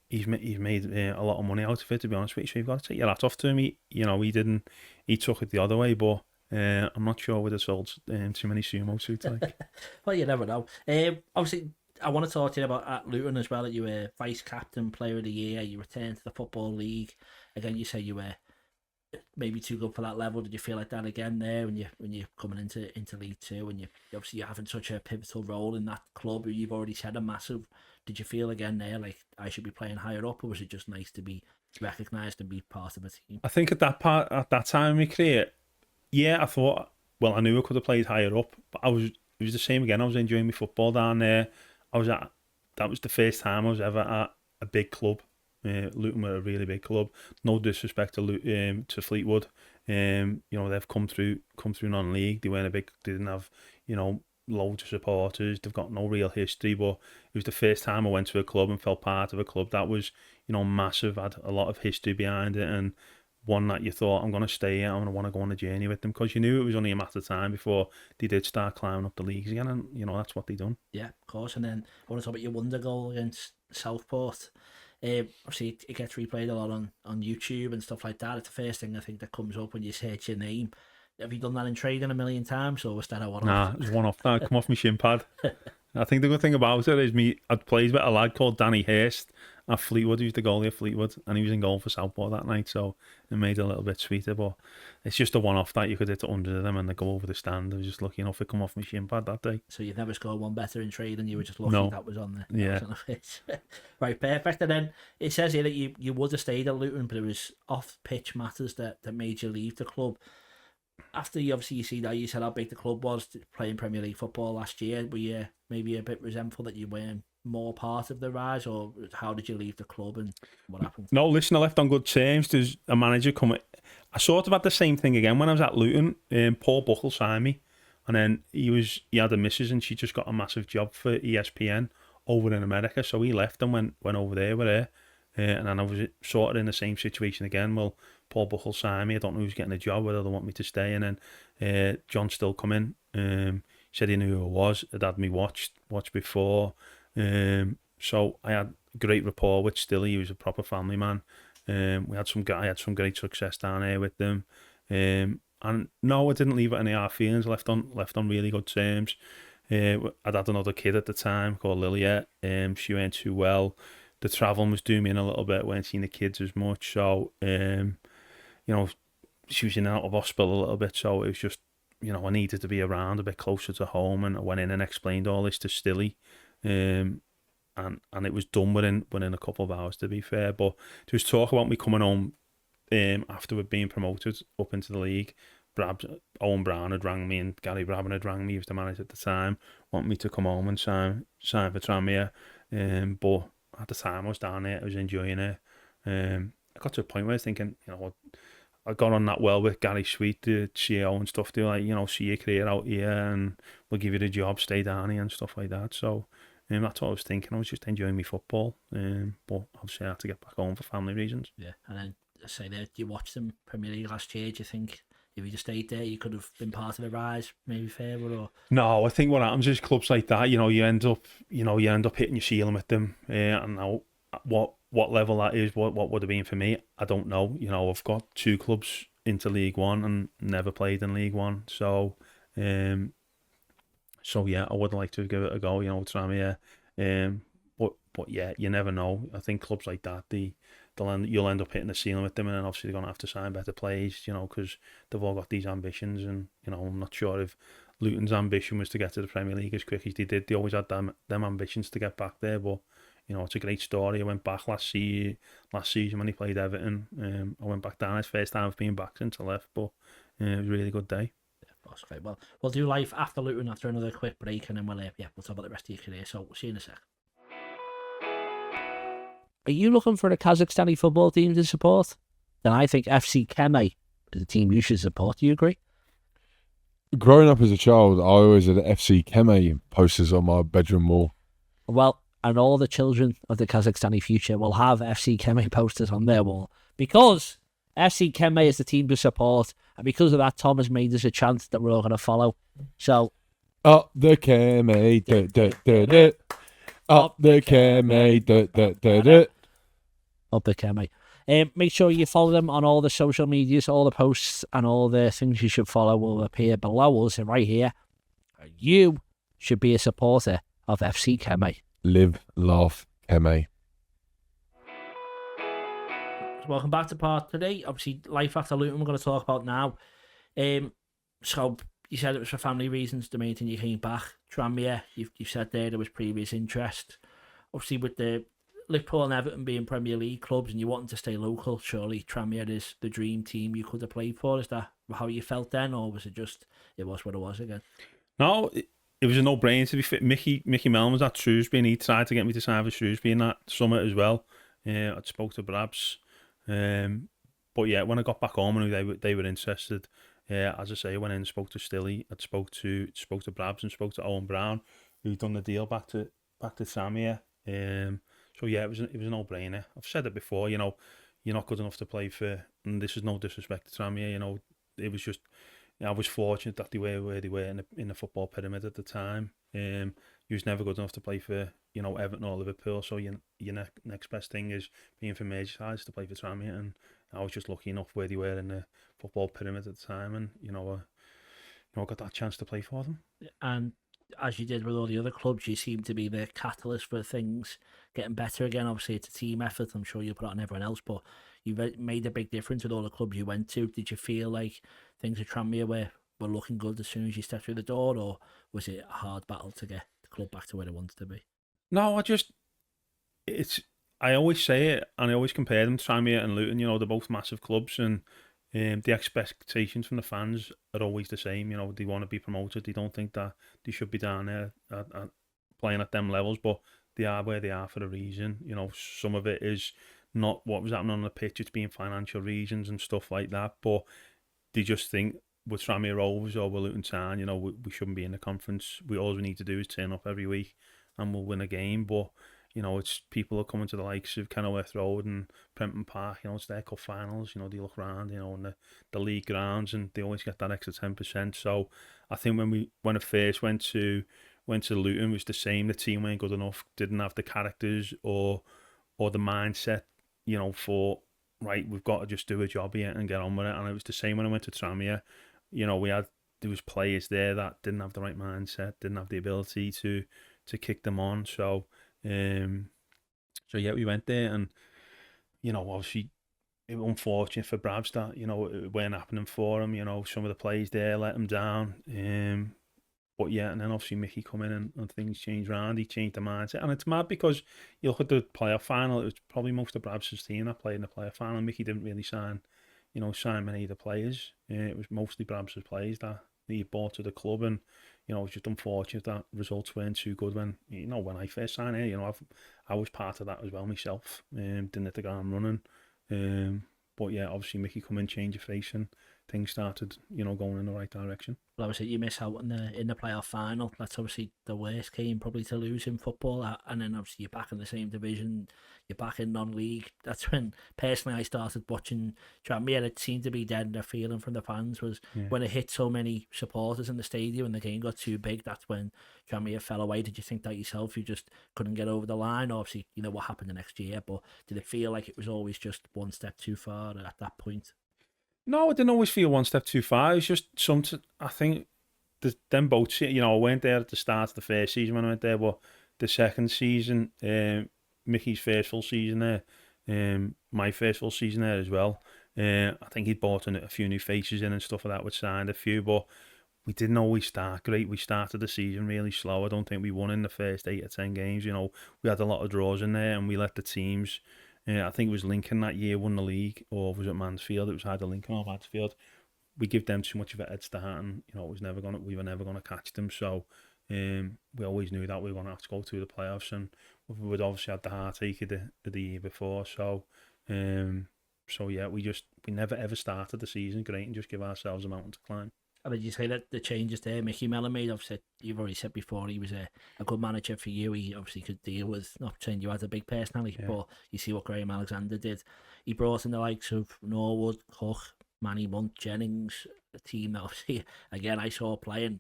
he's made a lot of money out of it. To be honest with you, so you've got to take your hat off to him. He took it the other way, but I'm not sure with the sold too many sumo suits. Like. Well, you never know. Obviously, I want to talk to you about at Luton as well. That you were vice captain, player of the year. You returned to the Football League again. You say you were maybe too good for that level. Did you feel like that again there when you're coming into League Two, and you're having such a pivotal role in that club? You've already said a massive. Did you feel again there like I should be playing higher up, or was it just nice to be recognised and be part of a team? I think at that time in my career, yeah, I thought. Well, I knew I could have played higher up, but it was the same again. I was enjoying my football down there. That was the first time I was ever at a big club. Luton were a really big club. No disrespect to Fleetwood. They've come through non-league. They didn't have loads of supporters. They've got no real history. But it was the first time I went to a club and felt part of a club that was massive. Had a lot of history behind it, and one that you thought, I'm going to stay here, I'm going to want to go on a journey with them, because you knew it was only a matter of time before they did start climbing up the leagues again, and that's what they done. Yeah, of course. And then I want to talk about your wonder goal against Southport. Obviously it gets replayed a lot on YouTube and stuff like that. It's the first thing I think that comes up when you search your name. Have you done that in trading a million times, or was that a one-off? Nah, it was one-off. That come off my shin pad. I think the good thing about it is I'd played with a lad called Danny Hurst at Fleetwood. He was the goalie at Fleetwood, and he was in goal for Southport that night, so it made it a little bit sweeter. But it's just a one-off that you could hit 100 of them and they go over the stand. I was just lucky enough to come off my shin pad that day. So you've never scored one better in trade, and you were just lucky that was on there. Yeah. Right, perfect. And then it says here that you would have stayed at Luton, but it was off-pitch matters that made you leave the club. After you see that, you said how big the club was playing Premier League football last year. Were you maybe a bit resentful that you weren't more part of the rise, or how did you leave the club and what happened? No, listen, I left on good terms. There's a manager coming. I sort of had the same thing again when I was at Luton. Paul Buckle signed me, and then he had a missus, and she just got a massive job for ESPN over in America. So he left and went over there with her. And then I was sort of in the same situation again. Well, Paul Buckle signed me. I don't know who's getting a job, whether they want me to stay. And then John Still come in. He said he knew who I was. He'd had me watched before. So I had great rapport with Still. He was a proper family man. I had some great success down here with them. And no, I didn't leave it any hard feelings. I left on really good terms. I'd had another kid at the time called Lilia. She went too well. The travelling was doing me in a little bit. Weren't seeing the kids as much. So, she was in and out of hospital a little bit. So it was just, I needed to be around a bit closer to home. And I went in and explained all this to Stilly. And it was done within a couple of hours, to be fair. But there was talk about me coming home after we'd been promoted up into the league. Owen Brown had rang me, and Gary Brabham had rang me. He was the manager at the time. Want me to come home and sign for Tranmere. But at the time I was down there, I was enjoying it. I got to a point where I was thinking, I got on that well with Gary Sweet, the CEO and stuff. They were like, see your career out here and we'll give you the job, stay down here and stuff like that. So that's what I was thinking. I was just enjoying my football. But obviously I had to get back home for family reasons. Yeah, and then say that you watched them Premier League last year. Do you think if you just stayed there, you could have been part of the rise, maybe further? Or no, I think what happens is clubs like that, you end up hitting your ceiling with them. And now what level that is, what would have been for me, I don't know. I've got 2 clubs into League One and never played in League One, so yeah, I would like to give it a go. Tranmere, but yeah, you never know. I think clubs like that, you'll end up hitting the ceiling with them, and then obviously they're going to have to sign better players, because they've all got these ambitions, and I'm not sure if Luton's ambition was to get to the Premier League as quick as they did. They always had them ambitions to get back there, but it's a great story. I went back last season when he played Everton. I went back down. It's the first time I've been back since I left, but it was a really good day. Yeah, that's great. Well, we'll do life after Luton after another quick break, and then we'll talk about the rest of your career. So we'll see you in a sec. Are you looking for a Kazakhstani football team to support? Then I think FC Kemay is a team you should support. Do you agree? Growing up as a child, I always had FC Kemay posters on my bedroom wall. Well, and all the children of the Kazakhstani future will have FC Keme posters on their wall, because FC Keme is the team to support, and because of that, Tom has made us a chant that we're all going to follow. So, up the Keme, up the Keme, up the Keme. Make sure you follow them on all the social medias. All the posts and all the things you should follow will appear below us and right here. You should be a supporter of FC Keme. Live, laugh, Keme. Welcome back to part today. Obviously, life after Luton we're going to talk about now. So you said it was for family reasons, the main thing you came back. Tranmere, you said there was previous interest. Obviously, with the Liverpool and Everton being Premier League clubs and you wanting to stay local, surely Tranmere is the dream team you could have played for. Is that how you felt then, or was it just, it was what it was again? No, it was a no-brainer to be fit. Mickey Mellon was at Shrewsbury and he tried to get me to sign for Shrewsbury in that summer as well. I spoke to Brabs. But yeah, when I got back home and they were interested, as I say, I went in and spoke to Stilly. I spoke to Brabs and spoke to Owen Brown, who'd done the deal back to Tranmere. So yeah, it was a no-brainer. I've said it before, you're not good enough to play for, and this is no disrespect to Tranmere, it was just, I was fortunate that they were where they were in the football pyramid at the time. You was never good enough to play for, Everton or Liverpool, so your next best thing is being from Merseyside to play for Tranmere, and I was just lucky enough where they were in the football pyramid at the time, and I got that chance to play for them. And as you did with all the other clubs, you seem to be the catalyst for things getting better again. Obviously, it's a team effort. I'm sure you put it on everyone else, but you made a big difference with all the clubs you went to. Did you feel like things at Tranmere were looking good as soon as you stepped through the door, or was it a hard battle to get the club back to where it wanted to be? No, I always say it, and I always compare them to Tranmere and Luton. They're both massive clubs, and the expectations from the fans are always the same. They want to be promoted. They don't think that they should be down there at playing at them levels, but they are where they are for a reason. Some of it is not what was happening on the pitch. It's being financial reasons and stuff like that, but they just think with Tranmere Rovers or with Luton Town, we shouldn't be in the conference. All we need to do is turn up every week and we'll win a game. But it's people are coming to the likes of Kenilworth Road and Prenton Park. It's their cup finals. They look around, in the league grounds, and they always get that extra 10%. So I think when I first went to Luton, it was the same. The team weren't good enough, didn't have the characters or the mindset, for right, we've got to just do a job here and get on with it. And it was the same when I went to Tranmere. There was players there that didn't have the right mindset, didn't have the ability to kick them on. So yeah, we went there, and obviously it was unfortunate for Brabs that it weren't happening for him. Some of the players there let him down. But yeah, and then obviously Mickey come in and things changed around. He changed the mindset, and it's mad because you look at the playoff final. It was probably most of Brabs' team that played in the playoff final. Mickey didn't really sign many of the players. It was mostly Brabs' players that he brought to the club, and it's just unfortunate that results weren't too good when I first signed here. I was part of that as well myself. Didn't hit the ground running. But yeah, obviously Mickey come in, change of face, and things started going in the right direction. Well, obviously you miss out in the playoff final. That's obviously the worst game probably to lose in football, and then obviously you're back in the same division, you're back in non-league. That's when personally I started watching Tranmere. It seemed to be dead. The feeling from the fans was when it hit so many supporters in the stadium and the game got too big, that's when Tranmere fell away. Did you think that yourself? You just couldn't get over the line? Obviously what happened the next year, but did it feel like it was always just one step too far at that point? No, I didn't always feel one step too far. It's just I think them both, I went there at the start of the first season when I went there, but the second season, Mickey's first full season there, my first full season there as well. I think he'd brought in a few new faces in and stuff like that, we'd signed a few, but we didn't always start great. We started the season really slow. I don't think we won in the first 8 or 10 games. We had a lot of draws in there, and we let the teams... I think it was Lincoln that year won the league, or was it Mansfield? It was either Lincoln or Mansfield. We give them too much of a head start, and we were never gonna catch them. So we always knew that we were gonna have to go through the playoffs, and we'd obviously had the heartache of the year before. So yeah, we never ever started the season great and just give ourselves a mountain to climb. And did you say that the changes there Mickey Mellon made? Obviously, you've already said before he was a good manager for you. He obviously could deal with, not saying you had a big personality, but you see what Graham Alexander did. He brought in the likes of Norwood, Cook, Manny Munt, Jennings, a team that obviously, again, I saw playing.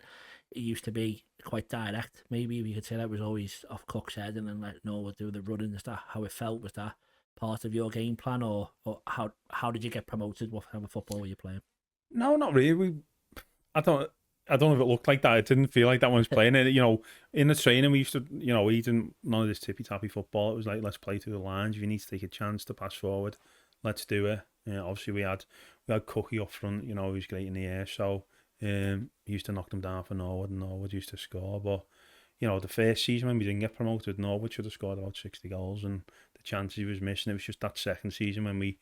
It used to be quite direct. Maybe you could say that was always off Cook's head and then let Norwood do the running. Is that how it felt? Was that part of your game plan, or how did you get promoted? What kind of football were you playing? No, not really. I don't know if it looked like that. It didn't feel like that when I was playing it. You know, in the training we used to, we didn't, none of this tippy tappy football. It was like, let's play through the lines. If you need to take a chance to pass forward, let's do it. Obviously we had Cookie up front. He was great in the air, so he used to knock them down for Norwood, and Norwood used to score. But the first season when we didn't get promoted, Norwood should have scored about 60 goals, and the chances he was missing. It was just that second season when we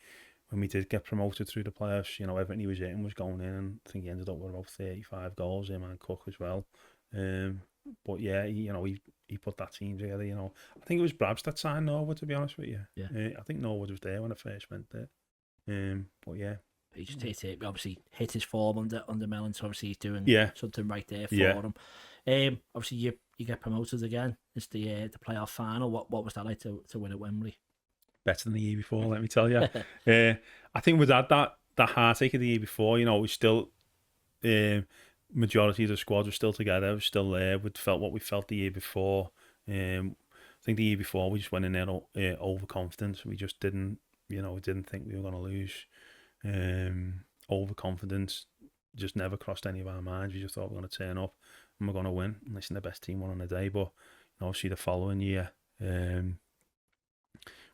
did get promoted through the playoffs, everything he was hitting was going in, and I think he ended up with about 35 goals, him and Cook as well. But yeah, he put that team together. I think it was Brabs that signed Norwood, to be honest with you. Yeah. I think Norwood was there when I first went there. But yeah. He just obviously hit his form under Mellon, so obviously he's doing something right there for him. Obviously you get promoted again. It's the playoff final. What was that like to win at Wembley? Better than the year before, let me tell you. I think with that heartache of the year before, it was still majority of the squad was still together, was still there. We felt what we felt the year before. I think the year before we just went in there overconfident. We just didn't, we didn't think we were going to lose. Overconfidence just never crossed any of our minds. We just thought we were going to turn up and we're going to win. And listen, the best team won on the day, but obviously the following year,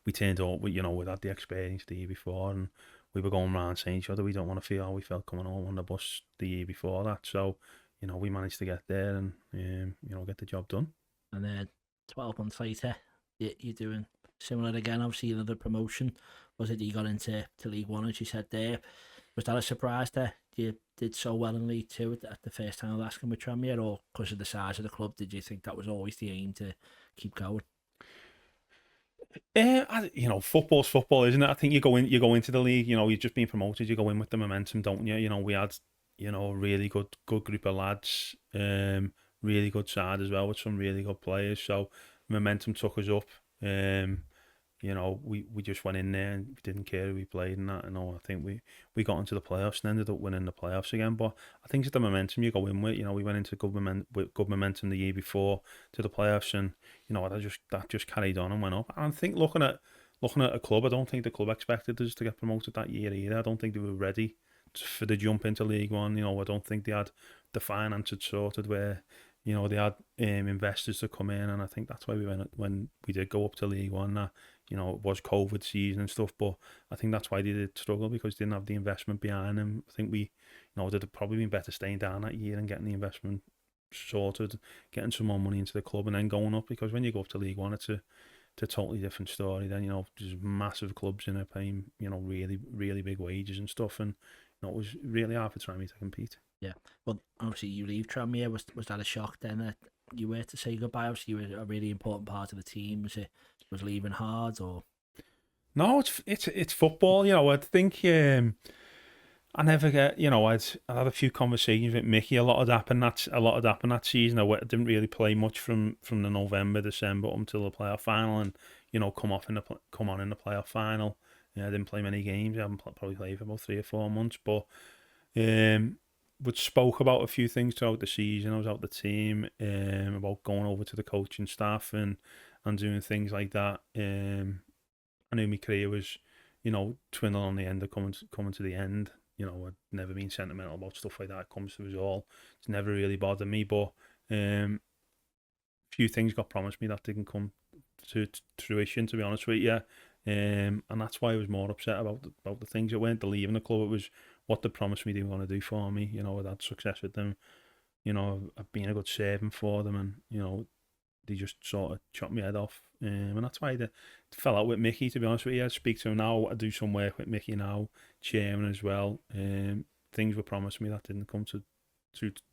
we turned up with, we had the experience the year before, and we were going around saying to each other, we don't want to feel how we felt coming home on the bus the year before that. So, we managed to get there and, get the job done. And then 12 months later, you're doing similar again. Obviously, another promotion. Was it you got into League One, as you said there? Was that a surprise that you did so well in League Two at the first time of asking with Tranmere, or because of the size of the club, did you think that was always the aim to keep going? Football's football, isn't it? I think you go into the league, you've just been promoted, you go in with the momentum, don't you? We had, a really good group of lads, really good side as well with some really good players. So momentum took us up. We just went in there and we didn't care who we played and that. I think we got into the playoffs and ended up winning the playoffs again. But I think it's the momentum you go in with. We went into with good momentum the year before to the playoffs, and that just carried on and went up. And I think looking at a club, I don't think the club expected us to get promoted that year either. I don't think they were ready for the jump into League One. I don't think they had the finances sorted where they had investors to come in, and I think that's why when we did go up to League One. That it was COVID season and stuff, but I think that's why they did struggle, because they didn't have the investment behind them. I think they'd have probably been better staying down that year and getting the investment sorted, getting some more money into the club, and then going up. Because when you go up to League One, it's a totally different story. Then there's massive clubs in it paying really really big wages and stuff, and it was really hard for Tranmere to compete. Yeah, well, obviously you leave Tranmere. Was that a shock then that you were to say goodbye? Obviously you were a really important part of the team. Was leaving hard, or? No, it's football. I think I never get. I had a few conversations with Mickey. A lot had happened that season. I didn't really play much from the November, December up until the playoff final, and come on in the playoff final. I didn't play many games. I haven't probably played for about 3 or 4 months, but we spoke about a few things throughout the season. I was out the team, about going over to the coaching staff and doing things like that. I knew my career was, dwindling on the end of coming to the end. I'd never been sentimental about stuff like that. It comes to us all. It's never really bothered me, but few things got promised me that didn't come to fruition, to be honest with you. And that's why I was more upset about the things that weren't the leaving the club. It was what they promised me they were going to do for me. I'd had success with them. I've been a good servant for them, and they just sort of chopped my head off. And that's why I fell out with Mickey, to be honest with you. I speak to him now. I do some work with Mickey now, chairman as well. Things were promised me that didn't come to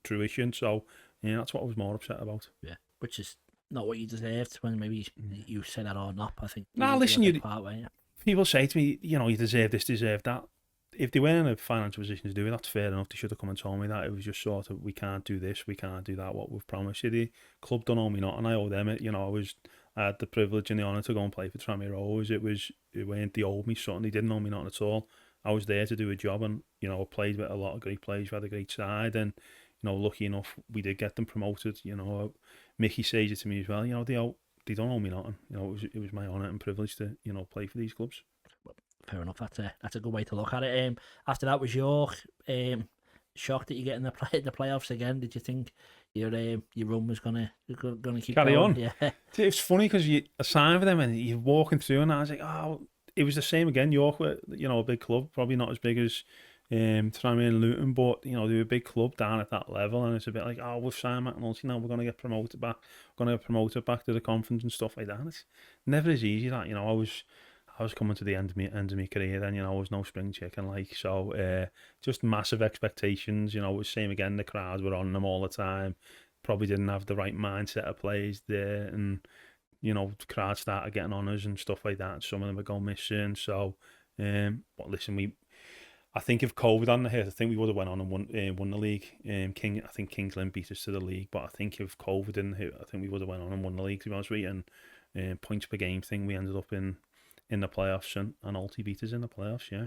fruition. So that's what I was more upset about. Yeah, which is not what you deserved when maybe you said that or not. I think. Listen, people say to me, you deserve this, deserve that. if they weren't in a financial position to do it, that's fair enough. They should have come and told me that. It was just sort of, we can't do this, we can't do that, what we've promised you. The club don't owe me nothing, I owe them it. You know, I had the privilege and the honour to go and play for Tranmere always. It weren't they owed me something, they didn't owe me nothing at all. I was there to do a job, and, you know, I played with a lot of great players, we had a great side, and, you know, lucky enough, we did get them promoted. You know, Mickey says it to me as well, you know, they don't owe me nothing. You know, it was my honour and privilege to, you know, play for these clubs. Fair enough. That's a good way to look at it. After that was York. Shocked that you get in the playoffs again. Did you think your run was gonna keep carry going? on? Yeah. It's funny because you sign for them and you're walking through, and I was like, oh, it was the same again. York were, you know, a big club, probably not as big as Tranmere and Luton, but, you know, they were a big club down at that level, and it's a bit like, oh, we've signed McNulty now, we're going to get promoted back. We're going to get promoted back to the conference and stuff like that. And it's never as easy that, you know. I was coming to the end of my career then, you know, I was no spring chicken, like, so just massive expectations, you know. It was the same again, the crowds were on them all the time, probably didn't have the right mindset of players there, and, you know, the crowd started getting on us and stuff like that, and some of them were going missing, so, but listen, I think if COVID hadn't hit, I think we would have went on and won the league. I think Kings Lynn beat us to the league, but I think if COVID didn't hit, I think we would have went on and won the league, to be honest with you, and points per game thing, we ended up in the playoffs, and Alty beat us in the playoffs, yeah.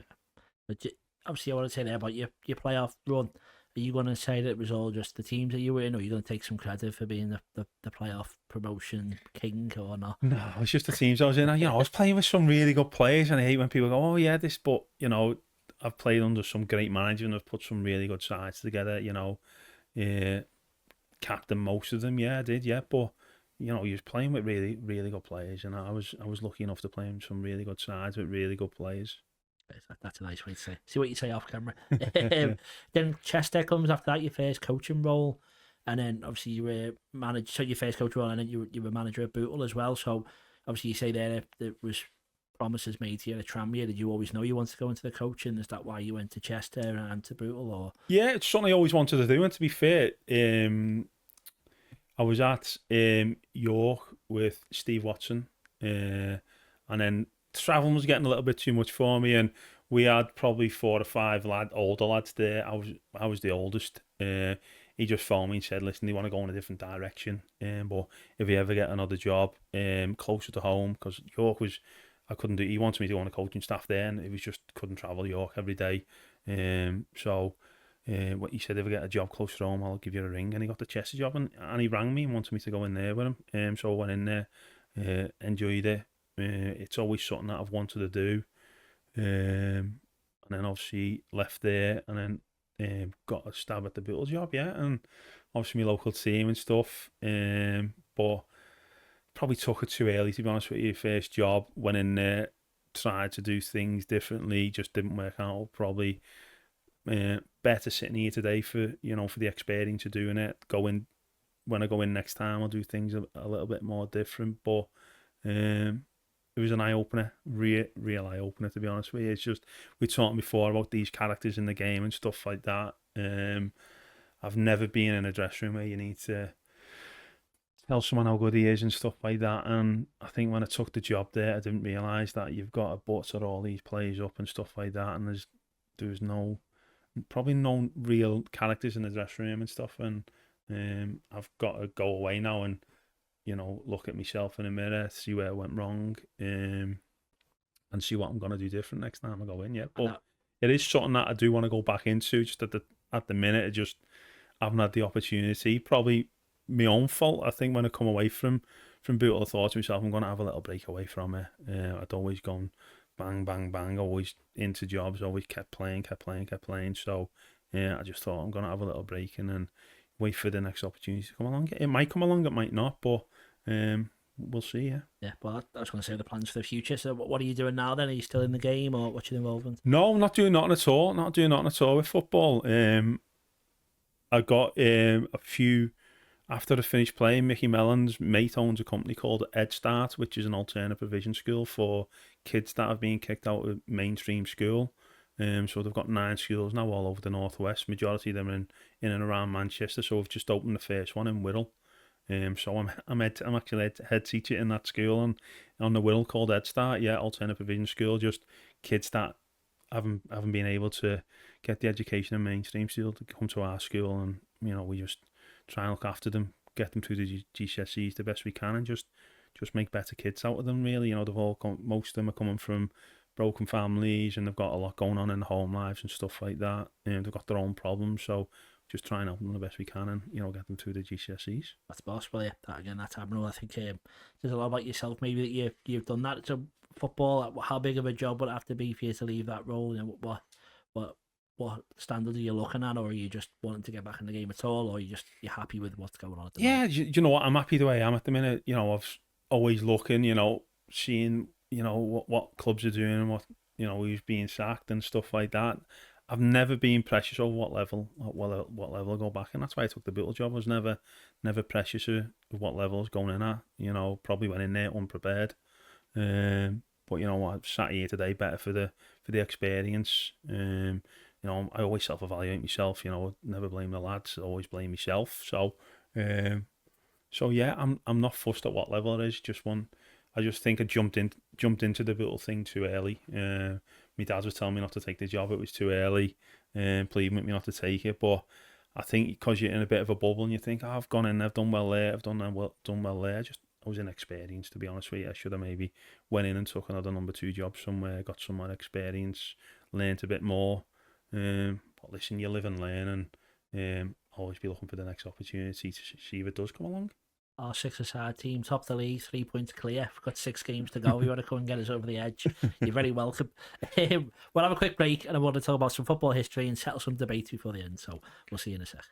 But obviously, I want to say there about your playoff run. Are you going to say that it was all just the teams that you were in, or are you going to take some credit for being the playoff promotion king or not? No, it's just the teams I was in. You know, I was playing with some really good players, and I hate when people go, oh yeah, this, but, you know, I've played under some great managers and I've put some really good sides together, you know. Captain most of them, yeah, I did, yeah, but, you know, you was playing with really, really good players, and I was lucky enough to play in some really good sides with really good players. That's a nice way to say. See what you say off camera. Then Chester comes after that, your first coaching role, and then obviously you were your first coach role, and then you were manager at Bootle as well. So obviously you say there was promises made to you at Tranmere. Did you always know you wanted to go into the coaching? Is that why you went to Chester and to Bootle? Or yeah, it's something I always wanted to do. And to be fair, I was at York with Steve Watson, and then travelling was getting a little bit too much for me, and we had probably 4 or 5 older lads there. I was the oldest. He just phoned me and said, listen, they want to go in a different direction, but if you ever get another job closer to home, because York was, I couldn't do, he wanted me to go on the coaching staff there, and it was just, couldn't travel York every day. So what he said, if I get a job closer to home, I'll give you a ring. And he got the Chester job, and he rang me and wanted me to go in there with him. So I went in there, enjoyed it. It's always something that I've wanted to do. And then obviously left there, and then got a stab at the Bootle job, yeah. And obviously my local team and stuff. But probably took it too early, to be honest with you. First job, went in there, tried to do things differently, just didn't work out. Probably better sitting here today for the experience of doing it. When I go in next time, I'll do things a little bit more different. But it was an eye-opener, real eye-opener, to be honest with you. It's just, we talked before about these characters in the game and stuff like that. I've never been in a dressing room where you need to tell someone how good he is and stuff like that. And I think when I took the job there, I didn't realise that you've got to butter all these players up and stuff like that. And there was probably no real characters in the dressing room and stuff. And I've got to go away now and, look at myself in the mirror, see where I went wrong, and see what I'm going to do different next time I go in. Yeah, but it is something that I do want to go back into. Just at the minute, I just haven't had the opportunity. Probably my own fault. I think when I come away from Bootle, I thought to myself, I'm going to have a little break away from it. I'd always gone bang, bang, bang, always into jobs, always kept playing. So yeah, I just thought I'm going to have a little break and then wait for the next opportunity to come along. It might come along, it might not, but we'll see. Yeah, well, I was going to say the plans for the future. So what are you doing now then? Are you still in the game, or what's your involvement? No, I'm not doing nothing at all. Not doing nothing at all with football. I got a few, after I finished playing, Mickey Mellon's mate owns a company called Ed Start, which is an alternate provision school for kids that have been kicked out of mainstream school. So they've got 9 schools now all over the northwest. Majority of them are in and around Manchester. So we've just opened the first one in Wirral. So I'm actually head teacher in that school, and on the Wirral called Ed Start, alternate provision school, just kids that haven't been able to get the education in mainstream still to come to our school, and we just try and look after them, get them through the GCSEs the best we can, and just make better kids out of them. Really, they've all most of them are coming from broken families, and they've got a lot going on in their home lives and stuff like that. They've got their own problems, so just try and help them the best we can, and get them through the GCSEs. That's possible, yeah. That's admirable. I think there's a lot about yourself maybe that you've done that. So football, how big of a job would it have to be for you to leave that role? What standard are you looking at, or are you just wanting to get back in the game at all, or you're happy with what's going on at the moment? Yeah, you know what? I'm happy the way I am at the minute. I've always looking, seeing, what clubs are doing and what, who's being sacked and stuff like that. I've never been precious over what level I go back, and that's why I took the Beatle job. I was never precious of what level I was going in at. Probably went in there unprepared. But I've sat here today better for the experience. I always self-evaluate myself. I never blame the lads. I always blame myself. So yeah, I'm not fussed at what level it is. I just think I jumped into the Beatle thing too early. My dad was telling me not to take the job. It was too early, pleading with me not to take it. But I think because you're in a bit of a bubble and you think, I've gone in, I've done well there, I've done well there. I was inexperienced, to be honest with you. I should have maybe went in and took another number 2 job somewhere, got some more experience, learnt a bit more. But listen, you live and learn, and always be looking for the next opportunity to see if it does come along. Our 6-a-side team, top of the league, 3 points clear. We've got 6 games to go. If you want to come and get us over the edge, you're very welcome. We'll have a quick break, and I want to talk about some football history and settle some debate before the end. So we'll see you in a sec.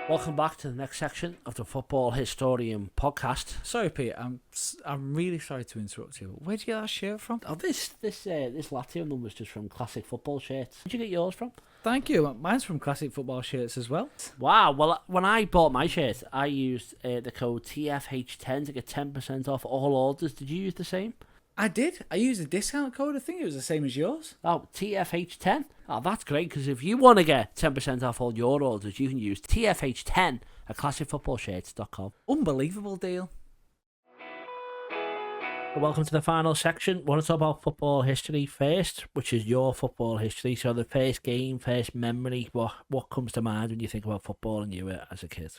Welcome back to the next section of the Football Historian podcast. Sorry, Pete. I'm really sorry to interrupt you. Where'd you get that shirt from? Oh, this Lazio number's just from Classic Football Shirts. Where'd you get yours from? Thank you. Mine's from Classic Football Shirts as well. Wow. Well, when I bought my shirt, I used the code TFH10 to get 10% off all orders. Did you use the same? I did. I used a discount code. I think it was the same as yours. Oh, TFH10. Oh, that's great, because if you want to get 10% off all your orders, you can use TFH10 at classicfootballshirts.com. Unbelievable deal. Welcome to the final section. We want to talk about football history first, which is your football history. So the first game, first memory, what comes to mind when you think about football and you as a kid?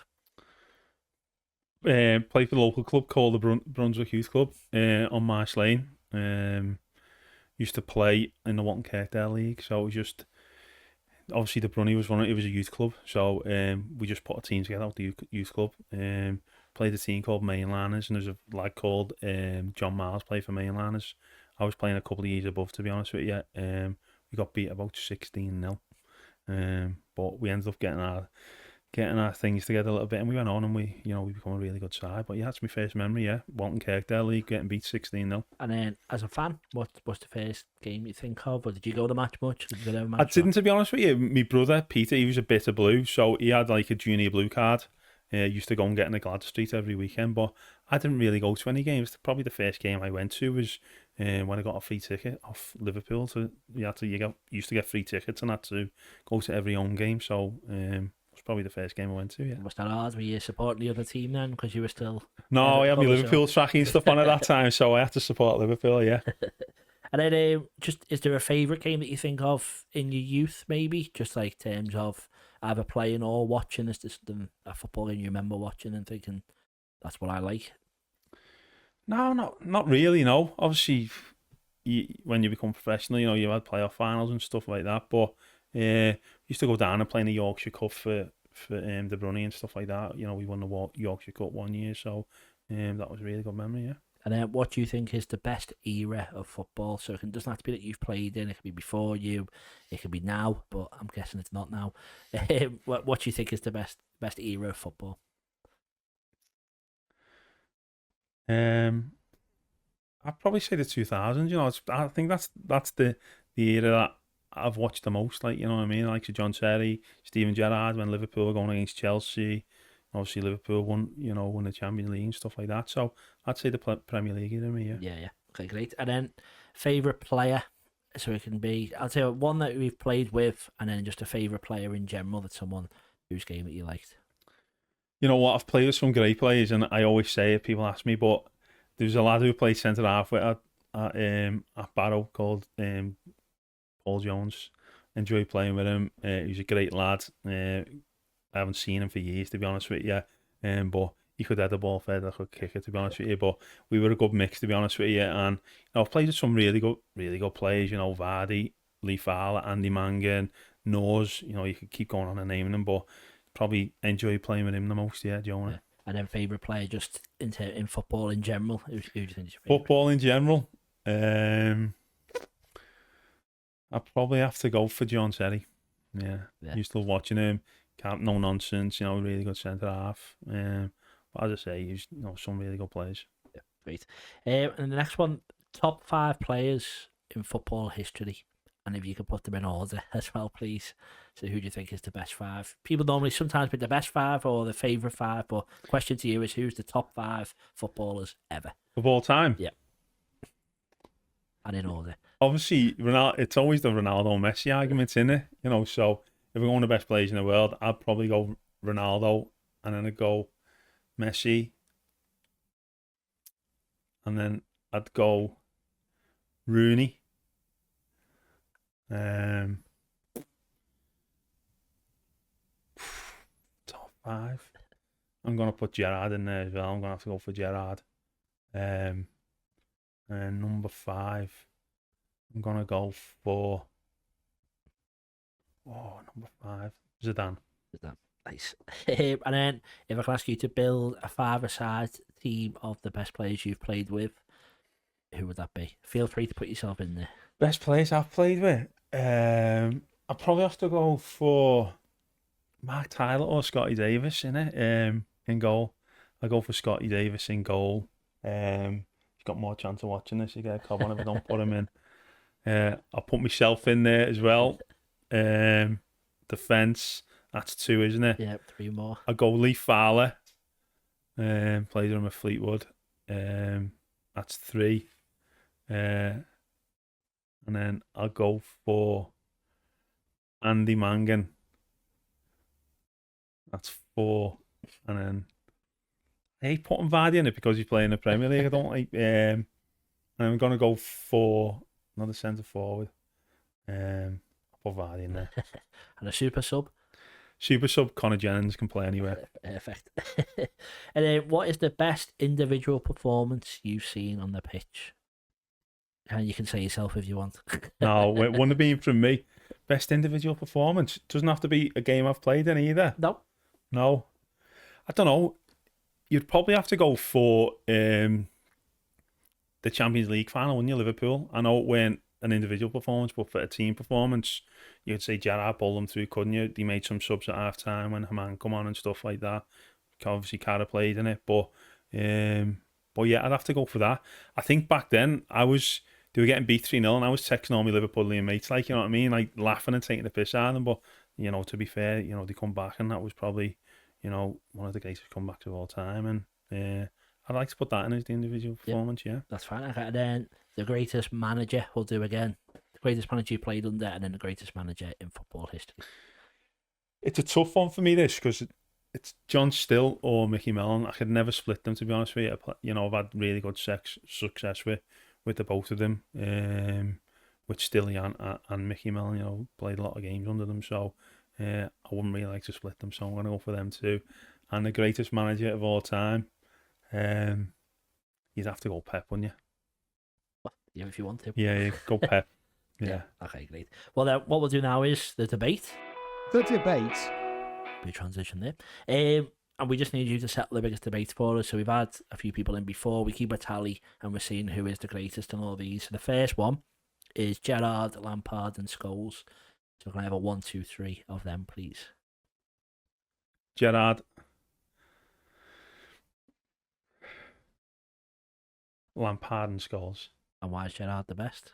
Played for the local club called the Brunswick Youth Club on Marsh Lane. Used to play in the Walton Kirkdale League, so it was just obviously the Brunny was it was a youth club, so we just put a team together with the youth club. Played a team called Mainliners, and there's a lad called John Miles played for Mainliners. I was playing a couple of years above, to be honest with you. We got beat about 16-0, but we ended up getting our things together a little bit, and we went on and we become a really good side. But yeah, that's my first memory, yeah. Walton Kirkdale League, getting beat 16-0. And then, as a fan, what's the first game you think of? Or did you go to match much? I didn't, to be honest with you. My brother, Peter, he was a bit of blue, so he had like a junior blue card. Used to go and get in the Glad Street every weekend, but I didn't really go to any games. Probably the first game I went to was when I got a free ticket off Liverpool. You used to get free tickets and had to go to every home game, so... It's probably the first game I went to, yeah. Was that hard? Were you supporting the other team then? Because you were still... No, I had my Liverpool tracking stuff on at that time, so I had to support Liverpool, yeah. And then, is there a favourite game that you think of in your youth, maybe? Just like terms of either playing or watching? Is this a football game you remember watching and thinking, that's what I like? No, not really, no. Obviously, when you become professional, you had playoff finals and stuff like that, but... used to go down and play in the Yorkshire Cup for the Brunny and stuff like that. We won the Yorkshire Cup one year, so that was a really good memory, yeah. And then what do you think is the best era of football? So it doesn't have to be that you've played in, it could be before you, it could be now, but I'm guessing it's not now. What do you think is the best era of football? I'd probably say the 2000s, I think that's the era that I've watched the most, like, you know what I mean? Like John Terry, Steven Gerrard, when Liverpool were going against Chelsea. Obviously, Liverpool won the Champions League and stuff like that. So I'd say the Premier League era, yeah. Yeah. Okay, great. And then favourite player, so it can be, I'll tell you one that we've played with, and then just a favourite player in general, that's someone whose game that you liked. You know what? I've played with some great players, and I always say it. People ask me, but there was a lad who played centre half with at Barrow called Paul Jones. Enjoy playing with him. He's a great lad. I haven't seen him for years, to be honest with you. But he could head the ball further, I could kick it, to be honest with you. But we were a good mix, to be honest with you. And I've played with some really good players. Vardy, Lee Fowler, Andy Mangan, Nors. You could keep going on and naming them, but probably enjoy playing with him the most. Yeah, Jonah. Yeah. And then favourite player just in football in general? Who do you think is your favourite? Football in general? I'd probably have to go for John Terry. Yeah. Used to watching him. No nonsense, really good centre half. But as I say, he's some really good players. Yeah, great. And the next one, top 5 players in football history. And if you could put them in order as well, please. So who do you think is the best 5? People normally sometimes pick the best 5 or the favourite 5, but question to you is, who's the top 5 footballers ever? Of all time? Yeah. And in order. Obviously, it's always the Ronaldo Messi argument, isn't it? So if we're going the best players in the world, I'd probably go Ronaldo, and then I'd go Messi, and then I'd go Rooney. Top 5. I'm gonna put Gerrard in there as well. I'm gonna have to go for Gerrard. And number 5, I'm gonna go for number 5, Zidane. Nice. And then if I can ask you to build a 5-a-side team of the best players you've played with, who would that be? Feel free to put yourself in there. Best players I've played with? I'd probably have to go for Mark Tyler or Scotty Davis in goal. I go for Scotty Davis in goal. He's got more chance of watching this. You get a cob on if I don't put him in. I'll put myself in there as well. Defence, that's 2, isn't it? Yeah, 3 more. I'll go Lee Fowler. Played with him at Fleetwood. That's 3. And then I'll go for Andy Mangan. That's 4. And then I hate putting Vardy in it because he's playing in the Premier League. I don't like. And I'm going to go for another centre forward. I'll put Vardy in there. And a super sub? Super sub, Connor Jennings can play anywhere. Perfect. And then what is the best individual performance you've seen on the pitch? And you can say yourself if you want. No, it wouldn't have been from me. Best individual performance. Doesn't have to be a game I've played in either. No. I don't know. You'd probably have to go for the Champions League final, wouldn't you, Liverpool? I know it weren't an individual performance, but for a team performance, you could say Gerrard pulled them through, couldn't you? They made some subs at half time when Haman come on and stuff like that. Obviously, Cara played in it, but yeah, I'd have to go for that. I think back then they were getting beat 3-0, and I was texting all my Liverpoolian mates, like, you know what I mean, like laughing and taking the piss out of them. But to be fair, they come back, and that was probably one of the greatest comebacks of all time, and I'd like to put that in as the individual performance. Yeah, that's fine. Okay, and then the greatest manager we'll do again. The greatest manager you played under, and then the greatest manager in football history. It's a tough one for me, this, because it's John Still or Mickey Mellon. I could never split them, to be honest with you. I've had really good success with the both of them. With Stilly and Mickey Mellon, played a lot of games under them, so I wouldn't really like to split them, so I'm going to go for them too. And the greatest manager of all time, you'd have to go Pep, wouldn't you? Yeah, if you want to. Yeah, go Pep. Yeah. Okay, great. Well, then, what we'll do now is the debate. The debate. Be transition there. And we just need you to settle the biggest debate for us. So we've had a few people in before. We keep a tally, and we're seeing who is the greatest in all these. So the first one is Gerrard, Lampard, and Scholes. So can I have a 1, 2, 3 of them, please? Gerrard, Lampard, and Scholes. And why is Gerrard the best?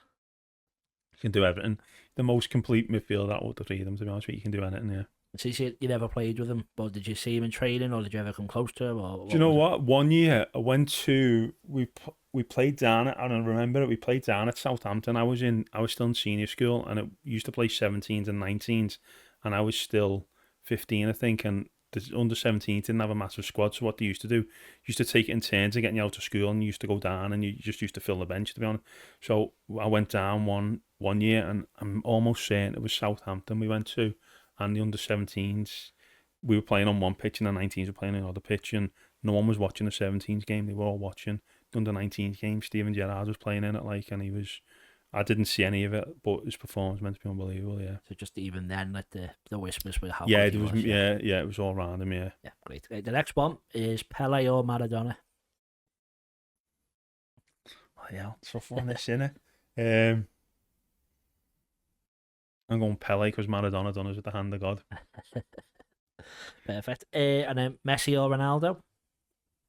You can do everything. The most complete midfield out of the 3 of them, to be honest with you. You can do anything, yeah. So you never played with him, but did you see him in training, or did you ever come close to him? Or do you know what? One year I went to we played down at, I don't remember it. We played down at Southampton. I was still in senior school, and it used to play 17s and 19s, and I was still 15, I think. And the under 17 didn't have a massive squad, so what they used to do, used to take it in turns of getting you out of school, and you used to go down and you just used to fill the bench, to be honest. So I went down one year, and I'm almost certain it was Southampton we went to, and the under 17s, we were playing on one pitch and the 19s were playing on another pitch, and no one was watching the 17s game. They were all watching the under 19s game. Steven Gerrard was playing in it, like, and I didn't see any of it, but his performance meant to be unbelievable. Yeah. So just even then, like the whispers were how. Yeah, good it was. Yeah, it was all around him. Yeah. Yeah, great. The next one is Pele or Maradona. Oh, yeah, tough one, this, innit? I'm going Pele because Maradona done us with the hand of God. Perfect. And then Messi or Ronaldo.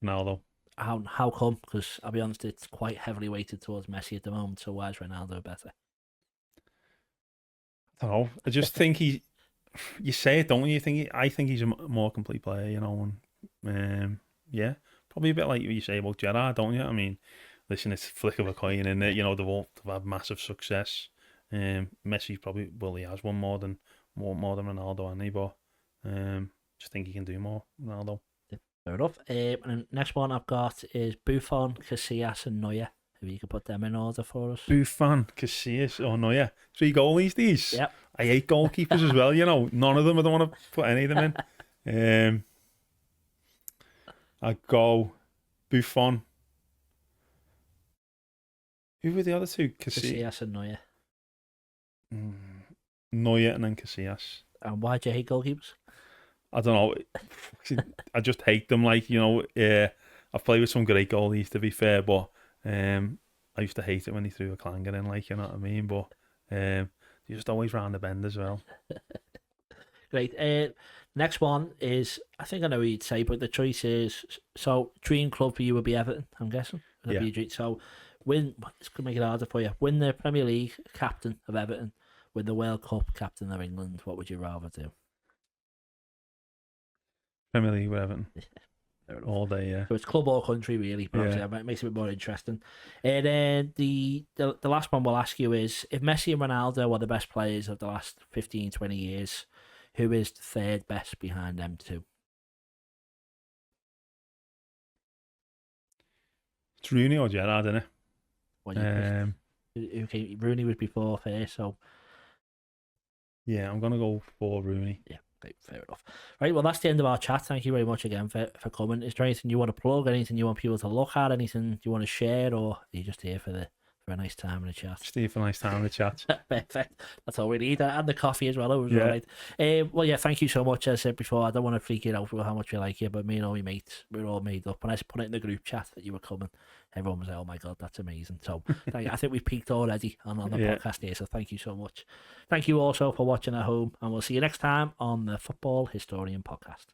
Ronaldo. How come? Because I'll be honest, it's quite heavily weighted towards Messi at the moment. So why is Ronaldo better? I don't know. I just think you say it, don't you? I think he's a more complete player, you know. And yeah, probably a bit like what you say about Gerrard, don't you? I mean, listen, it's a flick of a coin, and you know they've had massive success. Messi probably he has one more than Ronaldo, hasn't he? But just think he can do more, Ronaldo. Fair enough. And the next one I've got is Buffon, Casillas, and Neuer. If you could put them in order for us. Buffon, Casillas, or Neuer. 3 goalies, these. Yep. I hate goalkeepers as well, you know. None of them, I don't want to put any of them in. I'd go Buffon. Who were the other two? Casillas and Neuer. Neuer and then Casillas. And why do you hate goalkeepers? I don't know. I just hate them. Like, you know, I've played with some great goalies, to be fair, but I used to hate it when he threw a clanger in, like, you know what I mean? But you're just always round the bend as well. Great. Next one is, I think I know what you'd say, but the choice is, so dream club for you would be Everton, I'm guessing. Yeah. So it's going to make it harder for you. Win the Premier League, captain of Everton. Win the World Cup, captain of England. What would you rather do? Premier League with Everton. All day, yeah. So it's club or country, really, but it makes it a bit more interesting. And then the last one we'll ask you is, if Messi and Ronaldo were the best players of the last 15, 20 years, who is the third best behind them two? It's Rooney or Gerrard, isn't it? Okay, Rooney was before first, so... Yeah, I'm going to go for Rooney. Yeah. Fair enough. Right, well, that's the end of our chat. Thank you very much again for coming. Is there anything you want to plug? Anything you want people to look at? Anything you want to share? Or are you just here for a nice time in the chat? Steve, for a nice time in the chat. Perfect. That's all we need. And the coffee as well. It was all right. Well, yeah, thank you so much. As I said before, I don't want to freak you out with how much we like you, but me and all my mates, we're all made up. When I put it in the group chat that you were coming, everyone was like, oh my God, that's amazing. So I think we've peaked already on the podcast here, so thank you so much. Thank you also for watching at home, and we'll see you next time on the Football Historian Podcast.